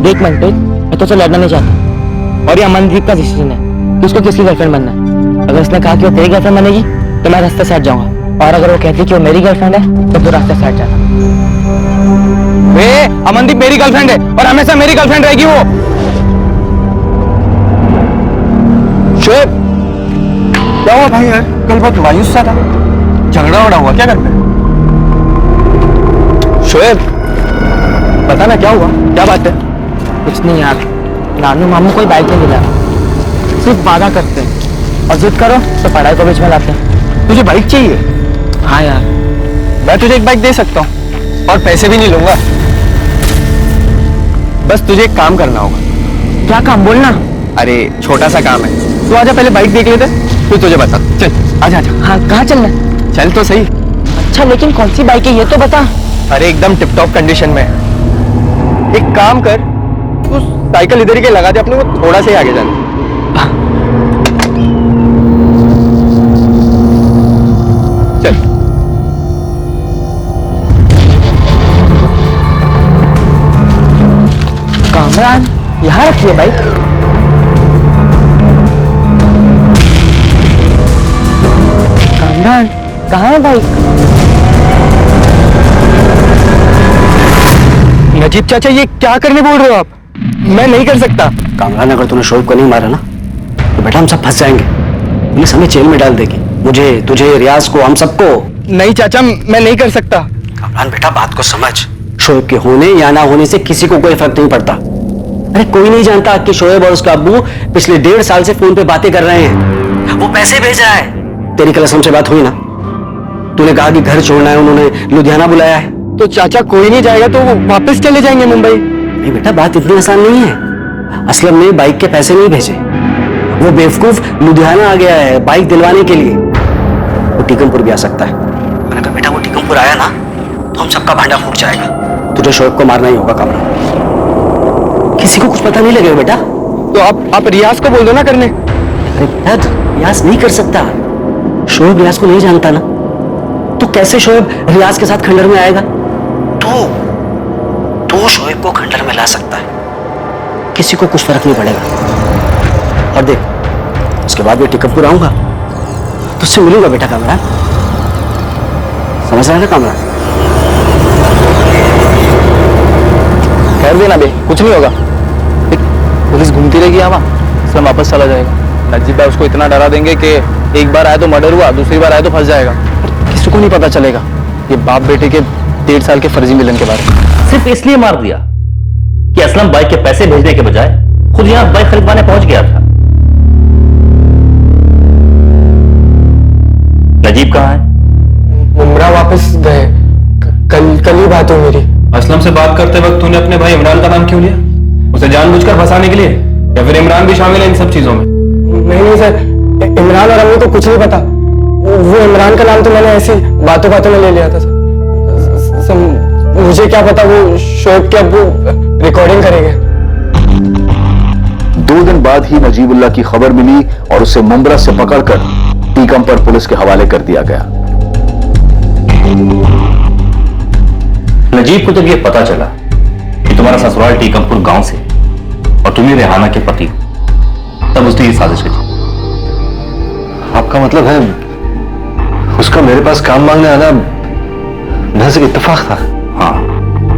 देख मनप्रीत, मैं तो से लड़ना नहीं चाहता और ये अमनदीप का डिसीजन है कि उसको किसकी गर्लफ्रेंड बनना है। अगर उसने कहा कि वो तेरी गर्लफ्रेंड बनेगी तो मैं रास्ते से हट जाऊंगा, और अगर वो कहती कि वो मेरी गर्लफ्रेंड है तो तू रास्ते से हट जाना। वे अमनदीप मेरी गर्लफ्रेंड है और हमेशा मेरी गर्लफ्रेंड रहेगी वो। शोएब, क्या हुआ भाई यार? कल बहुत मायूस सा था, झगड़ा वगड़ा हुआ क्या घर पे? शोएब, पता ना क्या हुआ, क्या बात है? कुछ नहीं यार, नानू मामू कोई बाइक नहीं दिला, सिर्फ वादा करते हैं और जिद करो तो पढ़ाई को बीच में लाते हैं। तुझे बाइक चाहिए? हाँ यार, मैं तुझे एक बाइक दे सकता हूँ और पैसे भी नहीं लूंगा। बस तुझे एक काम करना होगा। क्या काम? बोलना। अरे छोटा सा काम है, तू आजा पहले बाइक देख लेते, फिर तुझे बता। चल आजा आजा। हाँ, कहाँ चलना है? चल तो सही। अच्छा, लेकिन कौन सी बाइक है ये तो बता। अरे एकदम टिप टॉप कंडीशन में है। एक काम कर, तू साइकिल इधर ही के लगा दे, अपने को थोड़ा सा ही आगे जाना। चल। कामरान यहाँ रखिए बाइक। कामरान कहाँ है बाइक? नजीब चाचा, ये क्या करने बोल रहे हो आप? मैं नहीं कर सकता। कामरान, अगर तूने शोएब को नहीं मारा ना तो बेटा हम सब फंस जाएंगे। पुलिस हमें जेल में डाल देगी, मुझे, तुझे, रियाज को, हम सबको। नहीं चाचा, मैं नहीं कर सकता। कामरान बेटा, बात को समझ। शोएब के होने या ना होने से किसी को कोई फर्क नहीं पड़ता। अरे कोई नहीं जानता कि शोएब और उसका अब्बू पिछले 1.5 साल से फोन पे बातें कर रहे हैं। वो पैसे भेज रहा है। तेरी कल असलम से बात हुई ना? तूने कहा कि घर छोड़ना है, उन्होंने लुधियाना बुलाया है। तो चाचा कोई नहीं जाएगा तो वो वापस चले जाएंगे मुंबई। नहीं बेटा, बात इतनी आसान नहीं है। असलम ने बाइक के पैसे नहीं भेजे, वो बेवकूफ लुधियाना आ गया है बाइक दिलवाने के लिए। वो टीकमपुर भी आ सकता है। मैंने कहा बेटा, वो टीकमपुर आया ना तो हम सबका भांडा फूट जाएगा। तुझे शोएब को मारना ही होगा कामरान, किसी को कुछ पता नहीं लगेगा बेटा। तो आप रियाज को बोल दो ना करने। अरे बेटा, रियाज नहीं कर सकता। शोएब रियाज को नहीं जानता ना, तो कैसे शोएब रियाज के साथ खंडर में आएगा? तू शोएब को खंडर में ला सकता है, किसी को कुछ फर्क नहीं पड़ेगा। और देख, उसके बाद मैं टीकमपुर आऊंगा तो उससे मिलूंगा बेटा कामरान। समझ रहा है ना कामरान? खैर देना बे, कुछ नहीं होगा। पुलिस घूमती रहेगी यहाँ, सब वापस चला जाएगा। नजीब भाई उसको इतना डरा देंगे कि एक बार आए तो मर्डर हुआ, दूसरी बार आए तो फंस जाएगा। किसी को नहीं पता चलेगा ये बाप बेटे के 1.5 साल के फर्जी मिलन के बारे में। सिर्फ इसलिए मार दिया कि असलम बाइक के पैसे भेजने के बजाय खुद यहां बाइक खरीदवाने पहुंच गया था। नजीब कहां है? उमरा वापस गए। कल ही बात हुई मेरी। असलम से बात करते वक्त तूने अपने भाई इमरान का नाम क्यों लिया? उसे जानबूझकर फंसाने के लिए, या फिर इमरान भी शामिल है इन सब चीजों में? नहीं सर, इमरान और अम्मी को कुछ नहीं पता। वो इमरान का नाम तो मैंने ऐसे बातों बातों में ले लिया था सर। मुझे क्या पता वो शोएब के अब्बू रिकॉर्डिंग करेंगे। 2 दिन बाद ही नजीबुल्लाह की खबर मिली और उसे मुंब्रा से पकड़कर टीकमपुर पुलिस के हवाले कर दिया गया। नजीब को जब यह पता चला कि तुम्हारा ससुराल टीकमपुर गांव से और तुम्हें रेहाना के पति हो, तब उसने ये साजिश की। आपका मतलब है उसका मेरे पास काम मांगने आना महज एक इत्तेफाक था? हाँ,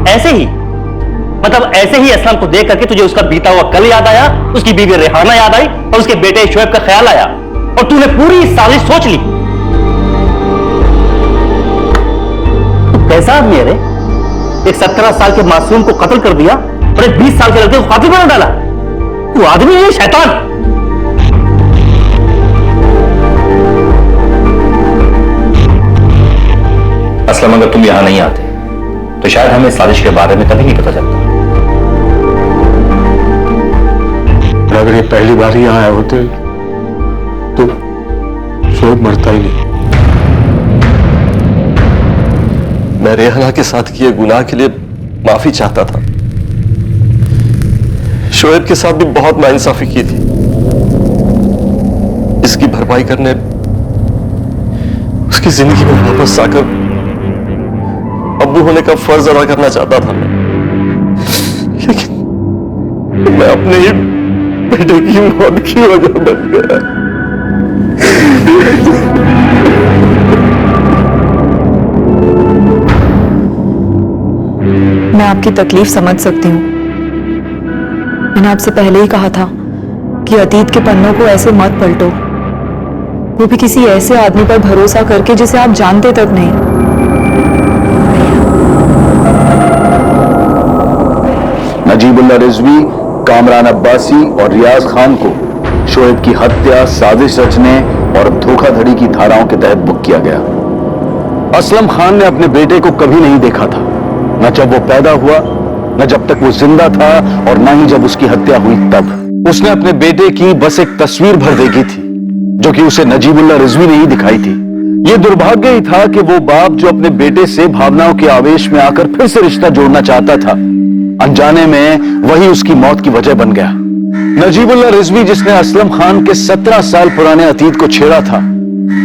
ऐसे ही, मतलब ऐसे ही असलम को देख करके तुझे उसका बीता हुआ कल याद आया, उसकी बीवी रेहाना याद आई और उसके बेटे शोएब का ख्याल आया और तूने पूरी साजिश सोच ली। तू कैसा आदमी है रे? एक 17 साल के मासूम को कत्ल कर दिया और एक 20 साल के लड़के को कातिल बना डाला। तू आदमी है शैतान। असलम, अगर तुम यहां नहीं आते तो शायद हमें साजिश के बारे में कभी नहीं पता चलता। अगर ये पहली बार ही यहाँ आए होते तो शोएब मरता ही नहीं। मैं रेहाना के साथ किए गुनाह के लिए माफी चाहता था। शोएब के साथ भी बहुत नाइंसाफी की थी। इसकी भरपाई करने उसकी जिंदगी में वापस आकर अब्बू होने का फर्ज अदा करना चाहता था लेकिन मैं अपने ही बेटे की मौत की वजह बन गया। मैं आपकी तकलीफ समझ सकती हूँ। मैंने आपसे पहले ही कहा था कि अतीत के पन्नों को ऐसे मत पलटो, वो भी किसी ऐसे आदमी पर भरोसा करके जिसे आप जानते तक नहीं। नजीबुल्लाह रिजवी, कामरान अब्बासी और रियाज खान को शोएब की हत्या, साजिश रचने और धोखाधड़ी की धाराओं के तहत बुक किया गया। असलम खान ने अपने बेटे को कभी नहीं देखा था, न जब वो पैदा हुआ, न जब तक वो जिंदा था और न ही जब उसकी हत्या हुई तब। उसने अपने बेटे की बस एक तस्वीर भर देखी थी जो कि उसे नजीबुल्लाह रिजवी ने ही दिखाई थी। ये दुर्भाग्य ही था कि वो बाप जो अपने बेटे से भावनाओं के आवेश में आकर फिर से रिश्ता जोड़ना चाहता था, अनजाने में वही उसकी मौत की वजह बन गया। नजीबुल्लाह रिजवी, जिसने असलम खान के 17 साल पुराने अतीत को छेड़ा था,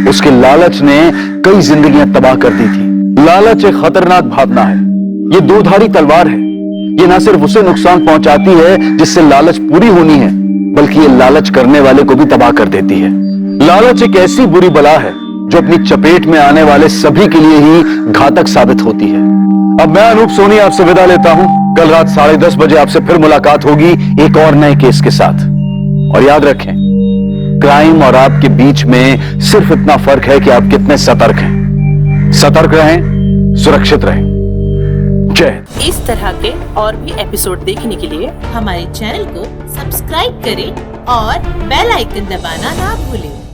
उसके लालच ने कई जिंदगियां तबाह कर दी थी। लालच एक खतरनाक भावना है। ये दोधारी तलवार है। ये ना सिर्फ उसे नुकसान पहुंचाती है जिससे लालच पूरी होनी है, बल्कि ये लालच करने वाले को भी तबाह कर देती है। लालच एक ऐसी बुरी बला है जो अपनी चपेट में आने वाले सभी के लिए ही घातक साबित होती है। अब मैं अनूप सोनी आपसे विदा लेता हूं। कल रात 10:30 बजे आपसे फिर मुलाकात होगी एक और नए केस के साथ। और याद रखें, क्राइम और आपके बीच में सिर्फ इतना फर्क है कि आप कितने सतर्क हैं। सतर्क रहें, सुरक्षित रहें। जय हिंद। इस तरह के और भी एपिसोड देखने के लिए हमारे चैनल को सब्सक्राइब करें और बेल आइकन दबाना ना भूलें।